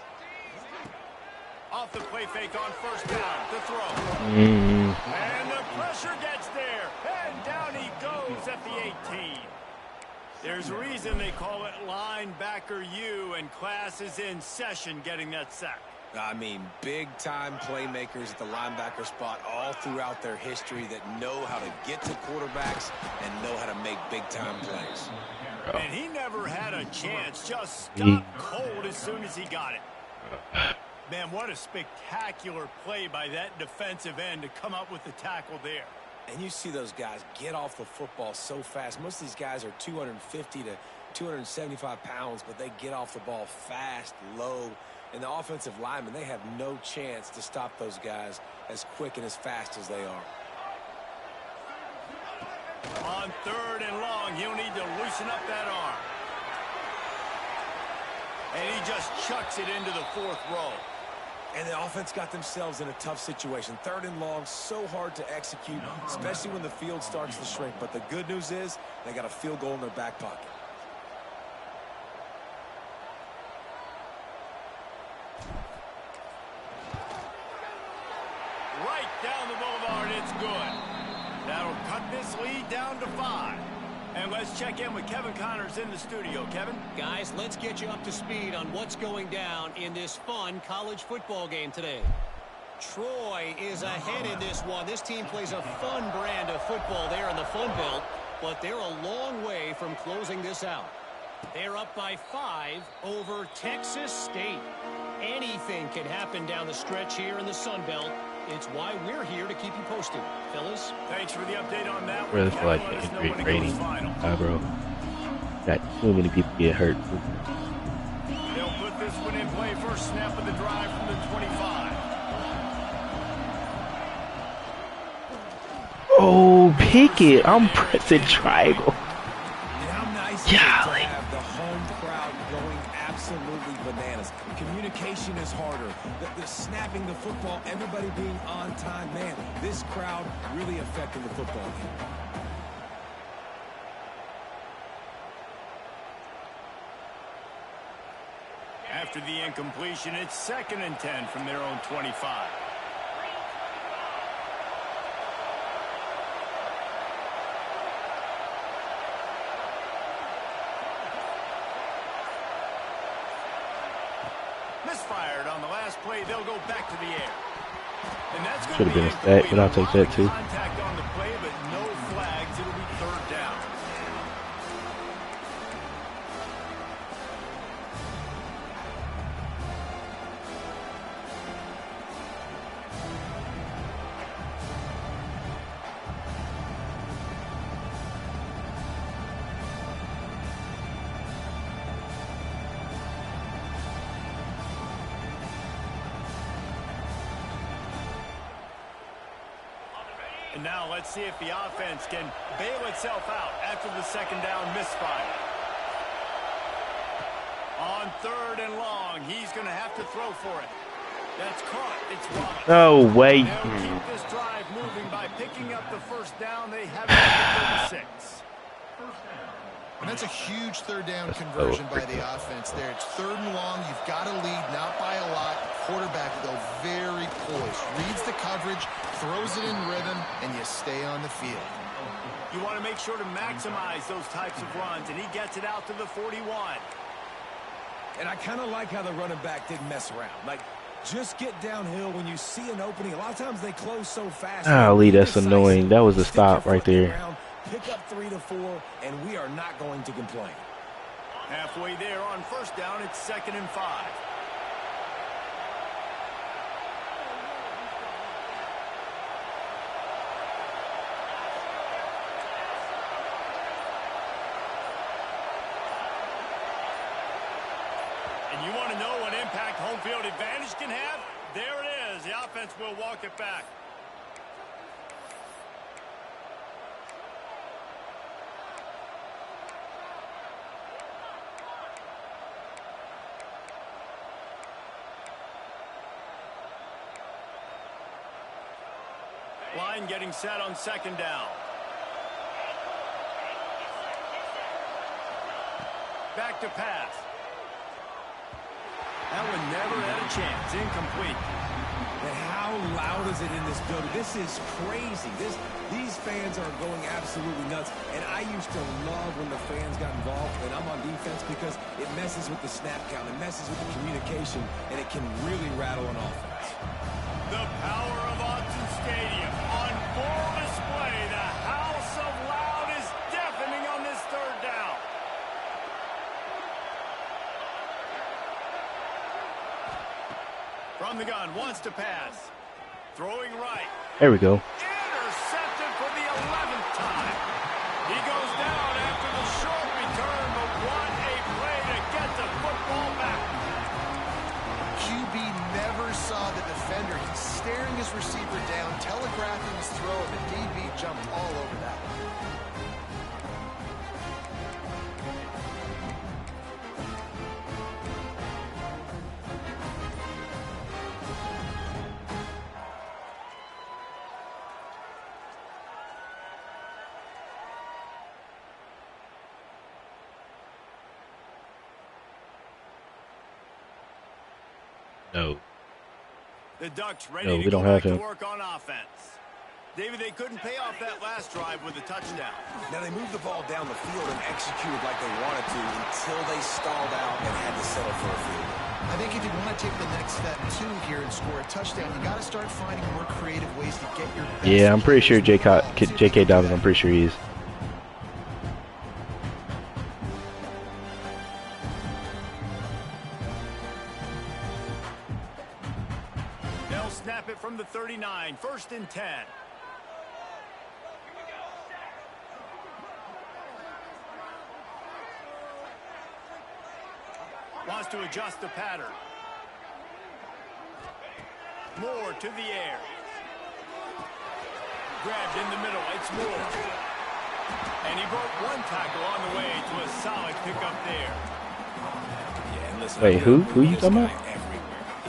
Off the play fake on first down to throw. And the pressure gets there. And down he goes at the 18. There's a reason they call it linebacker U, and class is in session getting that sack.
I mean, big-time playmakers at the linebacker spot all throughout their history that know how to get to quarterbacks and know how to make big-time plays.
And he never had a chance. Just stopped cold as soon as he got it. Man, what a spectacular play by that defensive end to come up with the tackle there.
And you see those guys get off the football so fast. Most of these guys are 250 to 275 pounds, but they get off the ball fast, low. And the offensive linemen, they have no chance to stop those guys as quick and as fast as they are.
On third and long, he'll need to loosen up that arm. And he just chucks it into the fourth row.
And the offense got themselves in a tough situation. Third and long, so hard to execute, especially when the field starts to shrink. But the good news is they got a field goal in their back pocket.
Right down the boulevard, it's good. That'll cut this lead down to 5. And let's check in with Kevin Connors in the studio. Kevin?
Guys, let's get you up to speed on what's going down in this fun college football game today. Troy is ahead in this one. This team plays a fun brand of football there in the Fun Belt, but they're a long way from closing this out. They're up by 5 over Texas State. Anything can happen down the stretch here in the Sun Belt. It's why we're here to keep you posted. Fellas?
Thanks for the update on that.
Really feel like injury rating, bro. Got too many people get hurt.
They'll put this one in play. First snap of the drive from the 25.
Oh, Pickett. I'm pressing triangle.
And how nice
Golly.
is it to have the home crowd going absolutely bananas. Communication is harder. The snapping the football, everybody being on time. Man, this crowd really affecting the football game.
After the incompletion, it's 2nd and 10 from their own 25. Misfired on the last play. They'll go back to the air. And that's going
Should have been a stat, but I'll take that too.
Contact on the play, but no flags. It'll be third down. And now let's see if the offense can bail itself out after the second down misfire. On 3rd and long, he's going to have to throw for it. That's caught. It's wide.
No way.
They'll keep this drive moving by picking up the first down. They have it at the 36.
And that's a huge 3rd down conversion by the offense there. It's 3rd and long. You've got to lead, not by a lot. Quarterback, though, very poised. Reads the coverage, throws it in rhythm, and you stay on the field.
You want to make sure to maximize those types of runs, and he gets it out to the 41.
And I kind of like how the running back didn't mess around. Like, just get downhill when you see an opening. A lot of times they close so fast.
Golly, that's annoying. That was a stop right there.
Pick up 3 to 4, and we are not going to complain.
Halfway there on 1st down, it's 2nd and 5. And you want to know what impact home field advantage can have? There it is. The offense will walk it back. Line getting set on 2nd down. Back to pass. That one never had a chance. Incomplete.
And how loud is it in this building? This is crazy. These fans are going absolutely nuts. And I used to love when the fans got involved, and I'm on defense, because it messes with the snap count. It messes with the communication, and it can really rattle an offense.
The power of Autzen Stadium on full display. The house of loud is deafening on this 3rd down. From the gun, wants to pass. Throwing right.
There we go.
Intercepted for the 11th time. He goes down after the short return, but what a play to get the football back.
QB never saw the defender. He's staring his receiver down, telegraphing his throw, and the DB jumped all over that.
No.
The Ducks ready
No,
to
we don't
go
have
back
him.
to work on offense. David, they couldn't pay off that last drive with a touchdown.
Now, they moved the ball down the field and executed like they wanted to until they stalled out and had to settle for a field goal.
I think if you want to take the next step, too, here and score a touchdown, you got to start finding more creative ways to get your best.
Yeah, I'm pretty sure J.K. Dobbins, I'm pretty sure he is.
They'll snap it from the 39. 1st and 10. Wants to adjust the pattern. Moore to the air. Grabbed in the middle. It's Moore. And he broke one tackle on the way to a solid pickup there.
Yeah, and listen,
Wait, who you talking about?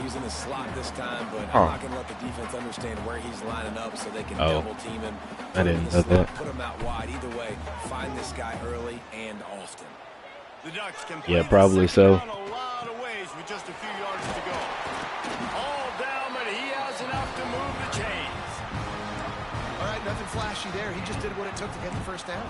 He's in the slot this time, but
Huh.
I'm not going to let the defense understand where he's lining up so they can
Oh.
double team him.
I didn't know that.
Put him out wide. Either way, find this guy early and often.
The Ducks can
Yeah,
play
probably
the second
so.
down a lot of ways with just a few yards to go. All down, but he has enough to move the chains.
All right, nothing flashy there. He just did what it took to get the 1st down.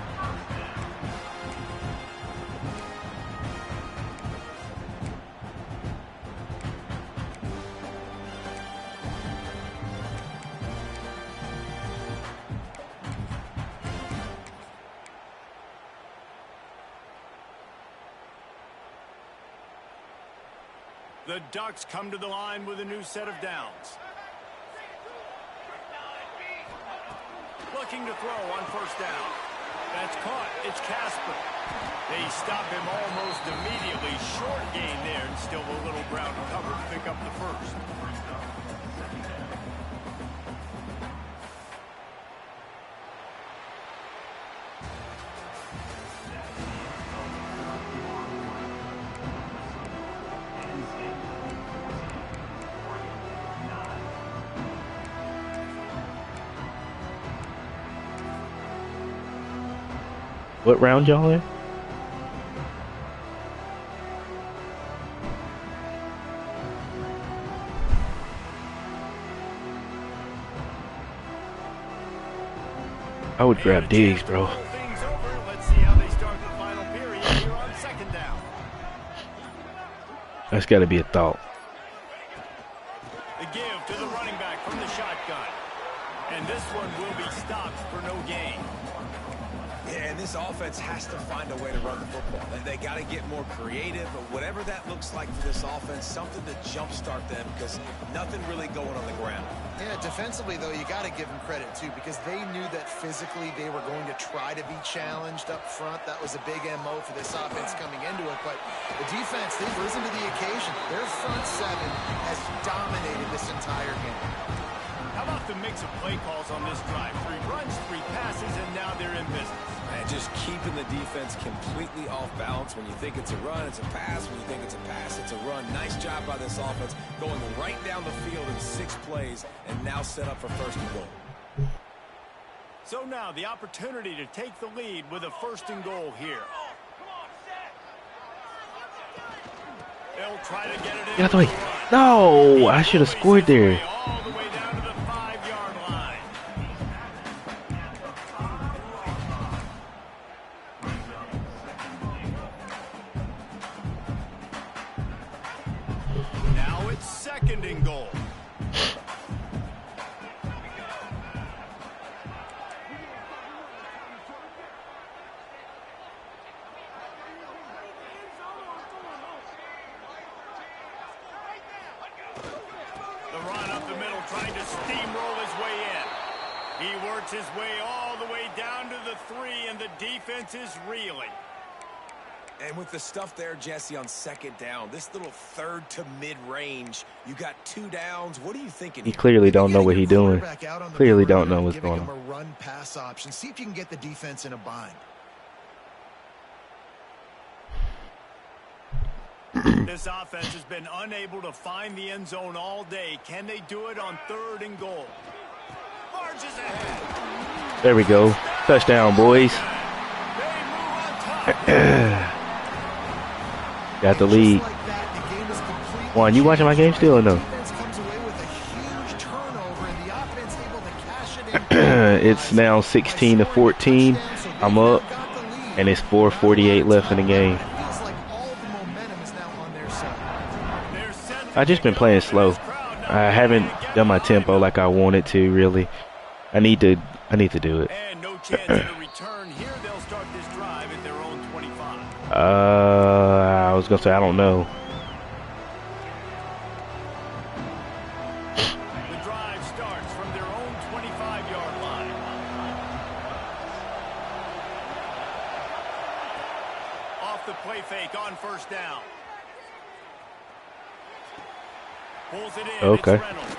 The Ducks come to the line with a new set of downs. Looking to throw on 1st down. That's caught. It's Casper. They stop him almost immediately. Short gain there, and still a little ground to cover to pick up the 1st.
What round y'all in? I would grab Diggs, bro.
Let's see how they start the final period here on second down.
That's got to be a thought.
The give to the running back from the shotgun. And this one will be stopped for no gain.
Yeah, and this offense has to find a way to run the football. They got to get more creative, but whatever that looks like for this offense, something to jumpstart them because nothing really going on the ground.
Yeah, defensively, though, you got to give them credit, too, because they knew that physically they were going to try to be challenged up front. That was a big MO for this offense coming into it. But the defense, they've risen to the occasion. Their front seven has dominated this entire game.
How about the mix of play calls on this drive? 3 runs, 3 passes, and now they're in business.
And just keeping the defense completely off balance. When you think it's a run, it's a pass. When you think it's a pass, it's a run. Nice job by this offense going right down the field in 6 plays and now set up for first and goal.
So now the opportunity to take the lead with a first and goal here. They'll try to get it in.
Get out the way. No, I should have scored there.
All the way down to the 5-yard line. Now it's second and goal. The run up the middle, trying to steamroll his way in. He works his way all the way down to the 3, and the defense is reeling.
And with the stuff there, Jesse, on second down, this little third to mid-range, you got 2 downs. What are you thinking
He
here?
clearly don't know what he's doing. Clearly don't know what's going
Giving
on.
him a run pass option. See if you can get the defense in a bind.
This offense has been unable to find the end zone all day. Can they do it on third and goal? Marches ahead.
There we go. Touchdown, boys.
They move on top.
Got the lead.
Just like that, the game is completely
Juan, you watching my game still or no?
defense comes away with a huge turnover, and the offense able to cash it in.
It's now 16 to 14. I'm up, and it's 4:48 left in the game.
Feels like all the momentum is now on their side.
They're set
I just been playing slow. I haven't done my tempo like I wanted to. Really, I need to do it.
and no chance of a return here. They'll start this drive at their own 25.
I was gonna say I don't know.
The drive starts from their own 25-yard line. Off the play fake on first down. Pulls it in.
Okay.
It's Reynolds.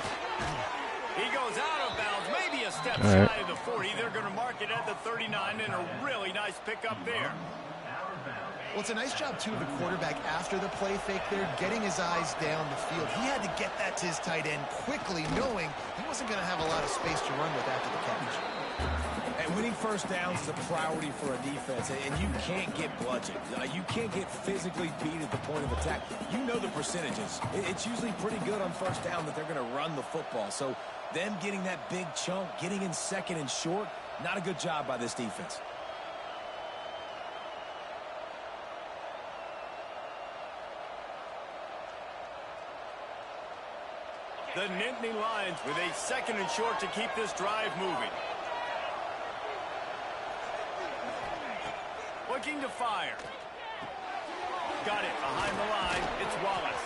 He goes out of bounds, maybe a step
All right.
shy of the 40. They're going to mark it at the 39, and a really nice pickup there.
Well, it's a nice job, too, of the quarterback after the play fake there, getting his eyes down the field. He had to get that to his tight end quickly, knowing he wasn't going to have a lot of space to run with after the catch.
And winning first downs is a priority for a defense, and you can't get bludgeoned. You can't get physically beat at the point of attack. You know the percentages. It's usually pretty good on first down that they're going to run the football. So them getting that big chunk, getting in second and short, not a good job by this defense.
The Nittany Lions with a second and short to keep this drive moving. Looking to fire. Got it behind the line. It's Wallace.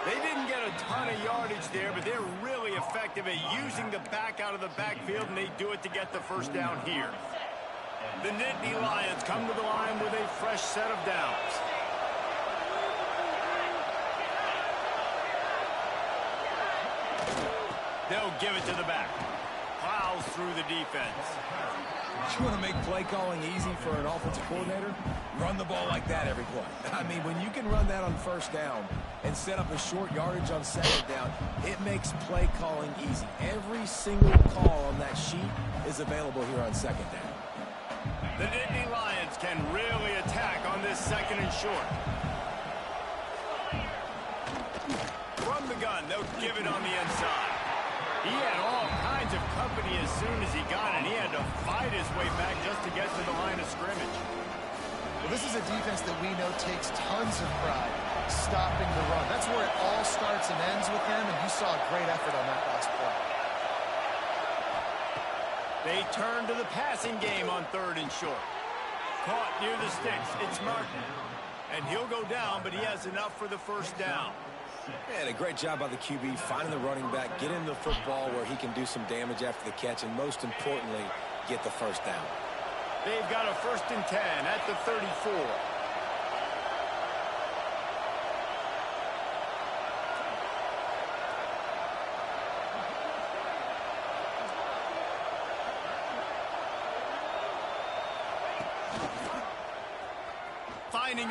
They didn't get a ton of yardage there, but they're really effective at using the back out of the backfield, and they do it to get the first down here. The Nittany Lions come to the line with a fresh set of downs. They'll give it to the back. Plows through the defense.
You want to make play calling easy for an offensive coordinator? Run the ball like that every play. I mean, when you can run that on first down and set up a short yardage on second down, it makes play calling easy. Every single call on that sheet is available here on second down.
The Nittany Lions can really attack on this second and short. From the gun, they'll give it on the inside. He had all kinds of company as soon as he got it. He had to fight his way back just to get to the line of scrimmage.
Well, this is a defense that we know takes tons of pride stopping the run. That's where it all starts and ends with them, and you saw a great effort on that last play.
They turn to the passing game on 3rd and short. Caught near the sticks. It's Martin. And he'll go down, but he has enough for the first down.
And a great job by the QB finding the running back, get him the football where he can do some damage after the catch, and most importantly, get the first down.
They've got a 1st and 10 at the 34.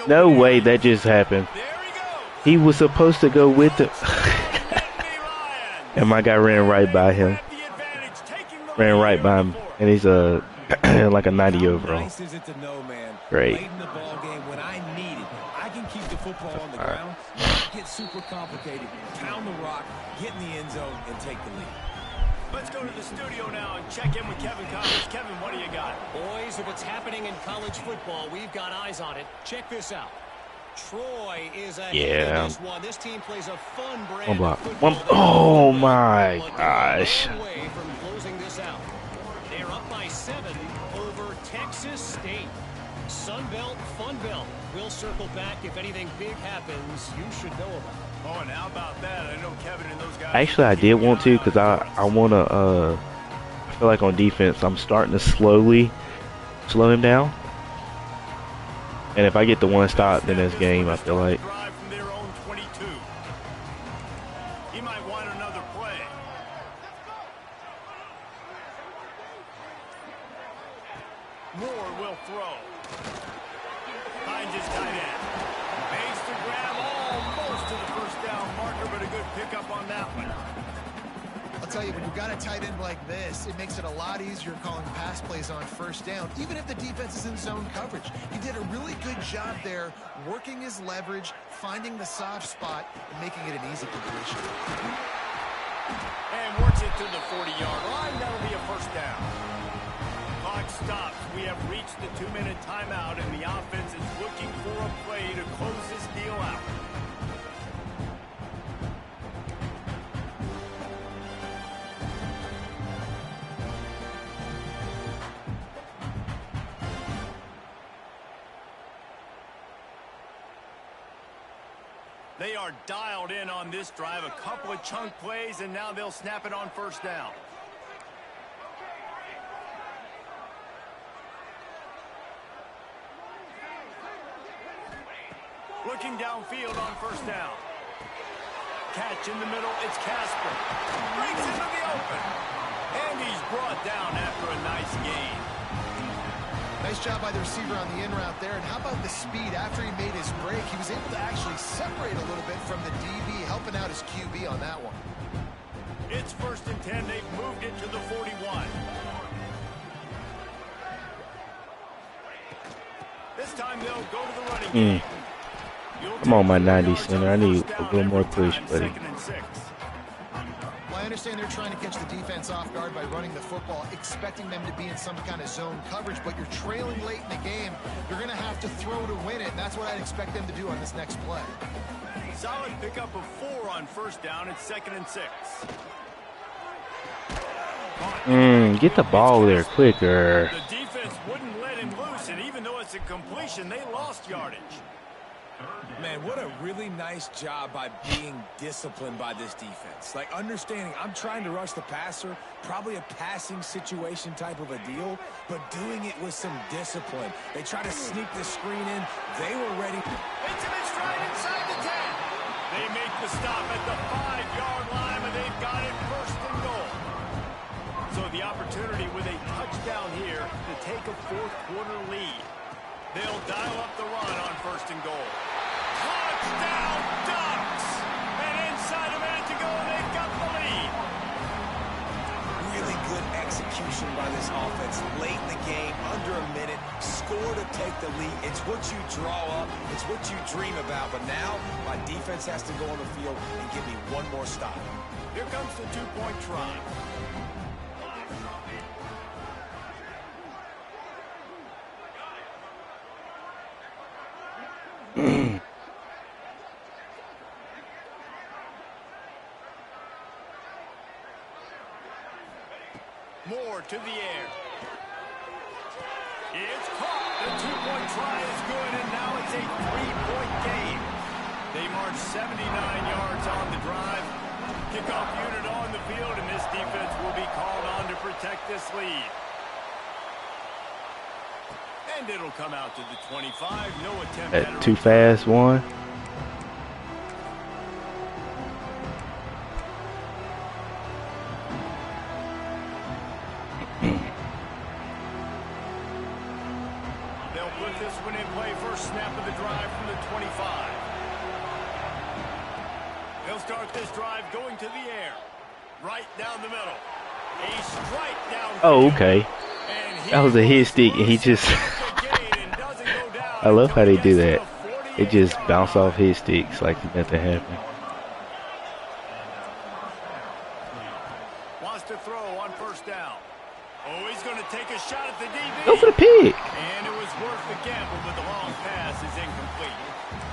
No way that just happened. He was supposed to go with it. And my guy ran right by him. Ran right by him. And he's like a 90 overall.
Nice is it to know, man,
great.
late in the ball game when I need it, I can keep the football on the ground, not get super complicated, pound the rock, get in the end zone, and take the lead.
Let's go to the studio now and check in with Kevin Collins. Kevin, what do you got?
Boys, if it's happening in college football, we've got eyes on it. Check this out. Troy is ahead in this one. This team plays a fun brand
One block.
of football.
Oh my gosh.
Away from closing this out. They're up by 7 over Texas State. Sun Belt, Fun Belt. We'll circle back if anything big happens you should know about.
Oh, and how about that? I know Kevin and those guys.
Actually, I did want to because I want to, I feel like on defense, I'm starting to slowly slow him down. And if I get the one stop in this game, I feel like.
From their own 22. He might want another play. Moore will throw. Finds his tight end. Makes the grab almost to the first down marker, but a good pickup on that one.
I'll tell you, when you've got a tight end like this, it makes it a lot easier calling pass plays on 1st down, even if the defense is in zone coverage. He did a really good job there, working his leverage, finding the soft spot, and making it an easy completion.
And works it to the 40-yard line. That'll be a first down. Clock stops. We have reached the 2-minute timeout, and the offense is looking for a play to close this deal out. They are dialed in on this drive. A couple of chunk plays, and now they'll snap it on 1st down. Looking downfield on 1st down. Catch in the middle. It's Casper. Breaks into the open. And he's brought down after a nice gain.
Nice job by the receiver on the in route there. And how about the speed? After he made his break, he was able to actually separate a little bit from the DB, helping out his QB on that one.
It's 1st and 10. They've moved it to the 41. This time they'll go to the running game.
I'm on my 90 center. I need a little more push, buddy.
Well, I understand they're trying to catch the defense off guard by running the football, expecting them to be in some kind of zone coverage, but you're trailing late in the game. You're going to have to throw to win it, and that's what I'd expect them to do on this next play.
Solid pickup of 4 on 1st down. It's 2nd and 6.
Get the ball there quicker.
The defense wouldn't let him loose, and even though it's a completion, they lost yardage.
Man, what a really nice job by being disciplined by this defense. Like, understanding I'm trying to rush the passer, probably a passing situation type of a deal, but doing it with some discipline. They try to sneak the screen in. They were ready.
It's in stride inside the 10. They make the stop at the 5-yard line, and they've got it 1st and goal. So the opportunity with a touchdown here to take a 4th quarter lead. They'll dial up the run on 1st and goal. Touchdown Ducks! And inside a minute to go, they've got the lead.
Really good execution execution by this offense late in the game, under a minute, score to take the lead. It's what you draw up. It's what you dream about. But now my defense has to go on the field and give me one more stop.
Here comes the two-point try. Moore to the air. It's caught. The two-point try is good, and now it's a three-point game. They march 79 yards on the drive. Kickoff unit on the field, and this defense will be called on to protect this lead. And it'll come out to the 25. No attempt at
Too fast, one.
They'll put this one in play. First snap of the drive from the 25. They'll start this drive going to the air. Right down the middle. A strike down.
Oh, okay. That was a hit stick, and he just... I love how they do that. It just bounce off his sticks like nothing happened.
Wants to throw on first down. Oh, he's going to take a shot at the DB.
Go for the pick.
And it was worth the gamble, but the long pass is incomplete.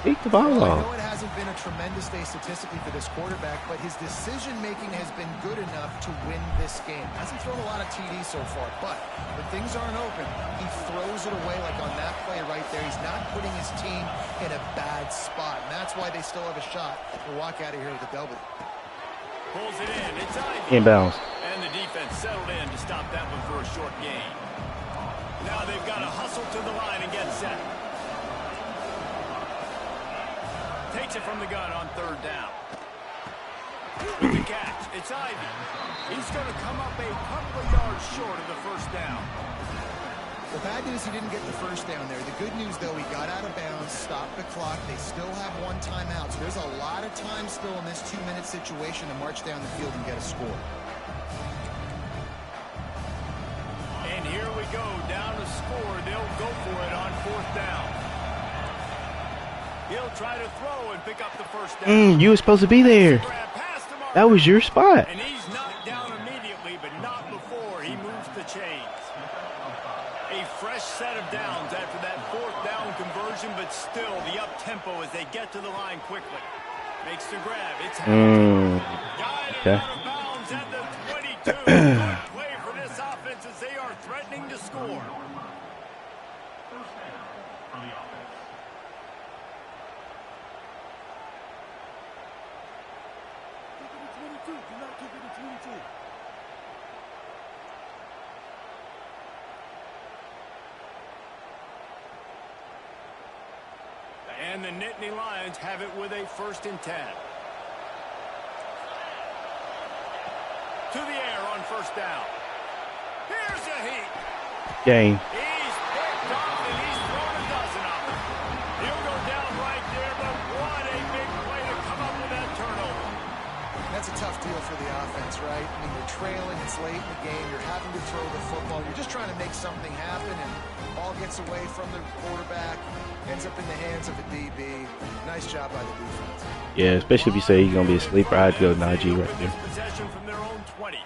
Pick the ball
I
off.
know it hasn't been a tremendous day statistically for this quarterback, but his decision-making has been good enough to win this game. Hasn't thrown a lot of TDs so far, but when things aren't open, he throws it away like on that play right there. He's not putting his team in a bad spot, and that's why they still have a shot to walk out of here with a W.
Pulls it in. It's Ivy.
Inbounds.
And the defense settled in to stop that one for a short gain. Now they've got to hustle to the line and get set. Takes it from the gun on third down. With the catch, it's Ivy. He's going to come up a couple of yards short of the first down.
The bad news, he didn't get the first down there. The good news, though, he got out of bounds, stopped the clock. They still have one timeout, so there's a lot of time still in this 2-minute situation to march down the field and get a score.
And here we go, down to score. They'll go for it on fourth down. He'll try to throw and pick up the first down.
You were supposed to be there. That was your spot.
And he's knocked down immediately, but not before he moves the chains. A fresh set of downs after that fourth down conversion, but still the up-tempo as they get to the line quickly. Makes the grab. It's Hamilton.
Okay.
Out of bounds at the 22. Good play for this offense as they are threatening to score. And the Nittany Lions have it with a 1st and 10. To the air on first down. Here's a heat.
Game.
He's picked off and he's thrown a dozen of them. He'll go down right there, but what a big play to come up with that turnover.
That's a tough deal for the offense, right? I mean, you're trailing, it's late in the game, you're having to throw the football, you're just trying to make something happen, and ball gets away from the quarterback, ends up in the hands of a DB. Nice job by the defense.
Yeah, especially if you say he's going to be a sleeper, I'd go Najee right there.
Possession from their own 20.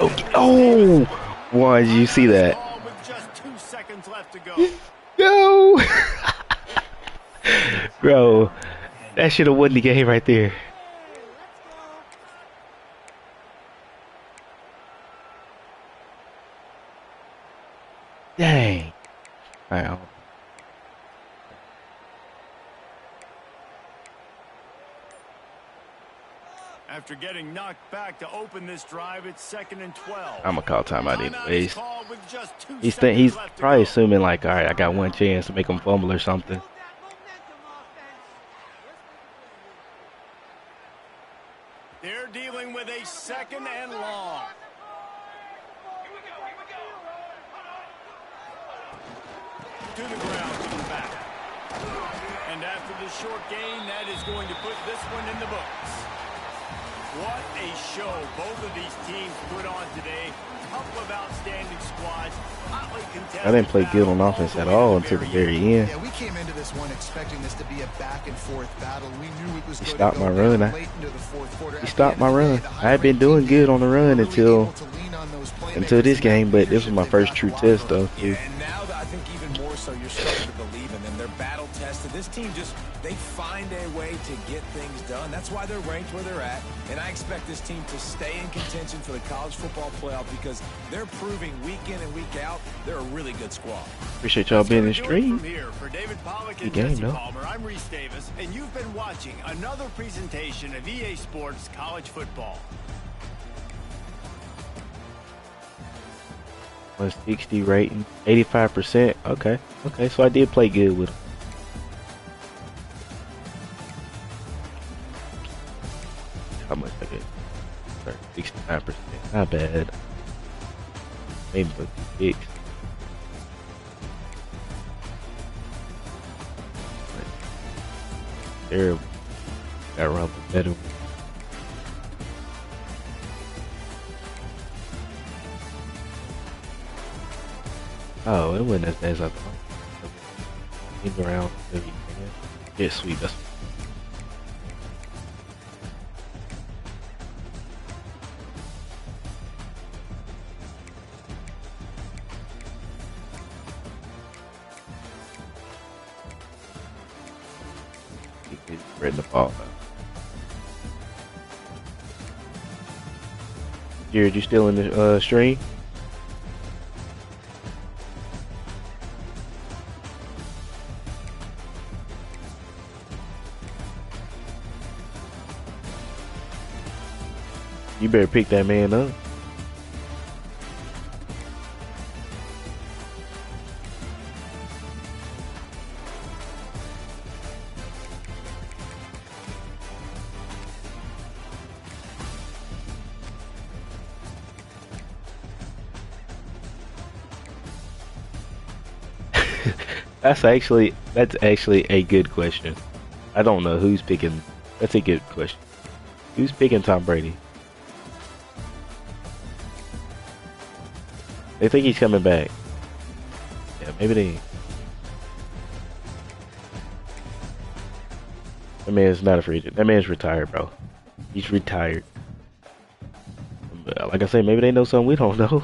Okay. Oh! Why did you see that?
With just 2 seconds left to go.
No! Bro, that should have won the game right there. Dang. All right.
After getting knocked back to open this drive, it's 2nd and 12.
I'm gonna call timeout anyways.
Called with just 2
He's
seconds left to
probably
go.
assuming like, all right, I got one chance to make him fumble or something.
They're dealing with a 2nd and long. To the ground, to the back. And after the short gain, that is going to put this one in the books. What a show both of these teams put on today. Couple of outstanding squads. Hotly contested.
I didn't play good on
battle
offense
all
at
the way
all
to
until the
very
very end.
Yeah, we came into this one expecting this to be a back-and-forth battle. We knew it was
He
going
stopped
to go
my run.
down late into the fourth quarter.
He
At
stopped
the
my
end of the
run.
day, the
I had been doing good on the run
really
until
able to lean on those playmakers
this
and that
game, but this was
leadership
my
they've
first
got
true
in the locker
test,
room.
though.
Yeah, and now I think even more so, you're starting to believe in them. They're battle tested. This team they find a way to get things done. That's why they're ranked where they're at. And I expect this team to stay in contention for the college football playoff because they're proving week in and week out they're a really good squad.
Appreciate y'all being in the stream.
From here, for David Pollack and
Good game,
Jesse
though.
Palmer, I'm Reese Davis, and you've been watching another presentation of EA Sports College Football.
160 rating, 85%. Okay, so I did play good with him. How much I get? 69%. Not bad. Maybe 56. Terrible. Got robbed better. Oh, it wasn't as bad as I thought. Getting around maybe. Yeah, sweet. That's spreading the ball out. Jared, you still in the stream? You better pick that man up. That's actually a good question. I don't know who's picking. That's a good question. Who's picking Tom Brady? They think he's coming back. Yeah, maybe they. That man's not a free agent. That man's retired, bro. He's retired. Like I say, maybe they know something we don't know.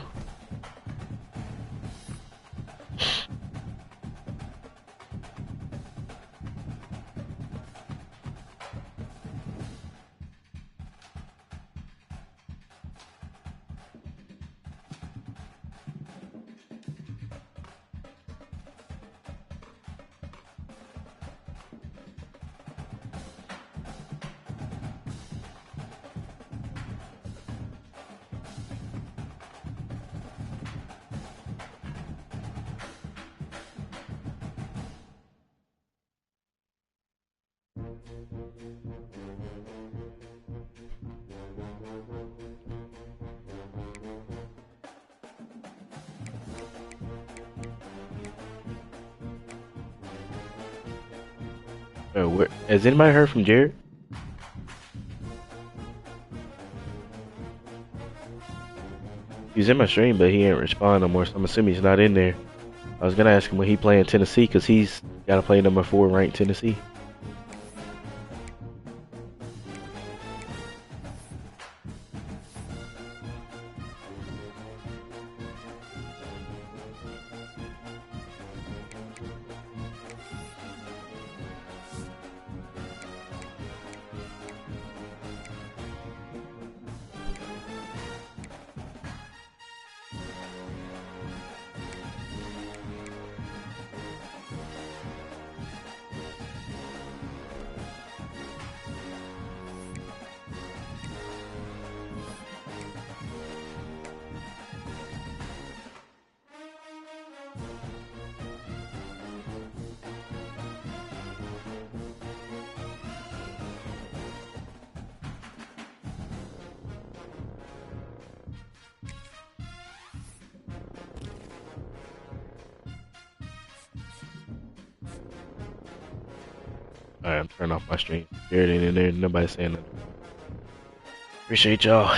Has anybody heard from Jared? He's in my stream, but he ain't respond no more, so I'm assuming he's not in there. I was gonna ask him when he play in Tennessee, cause he's gotta play number 4 ranked Tennessee. Alright, I'm turning off my stream. Jared ain't in there, nobody's saying nothing. Appreciate y'all.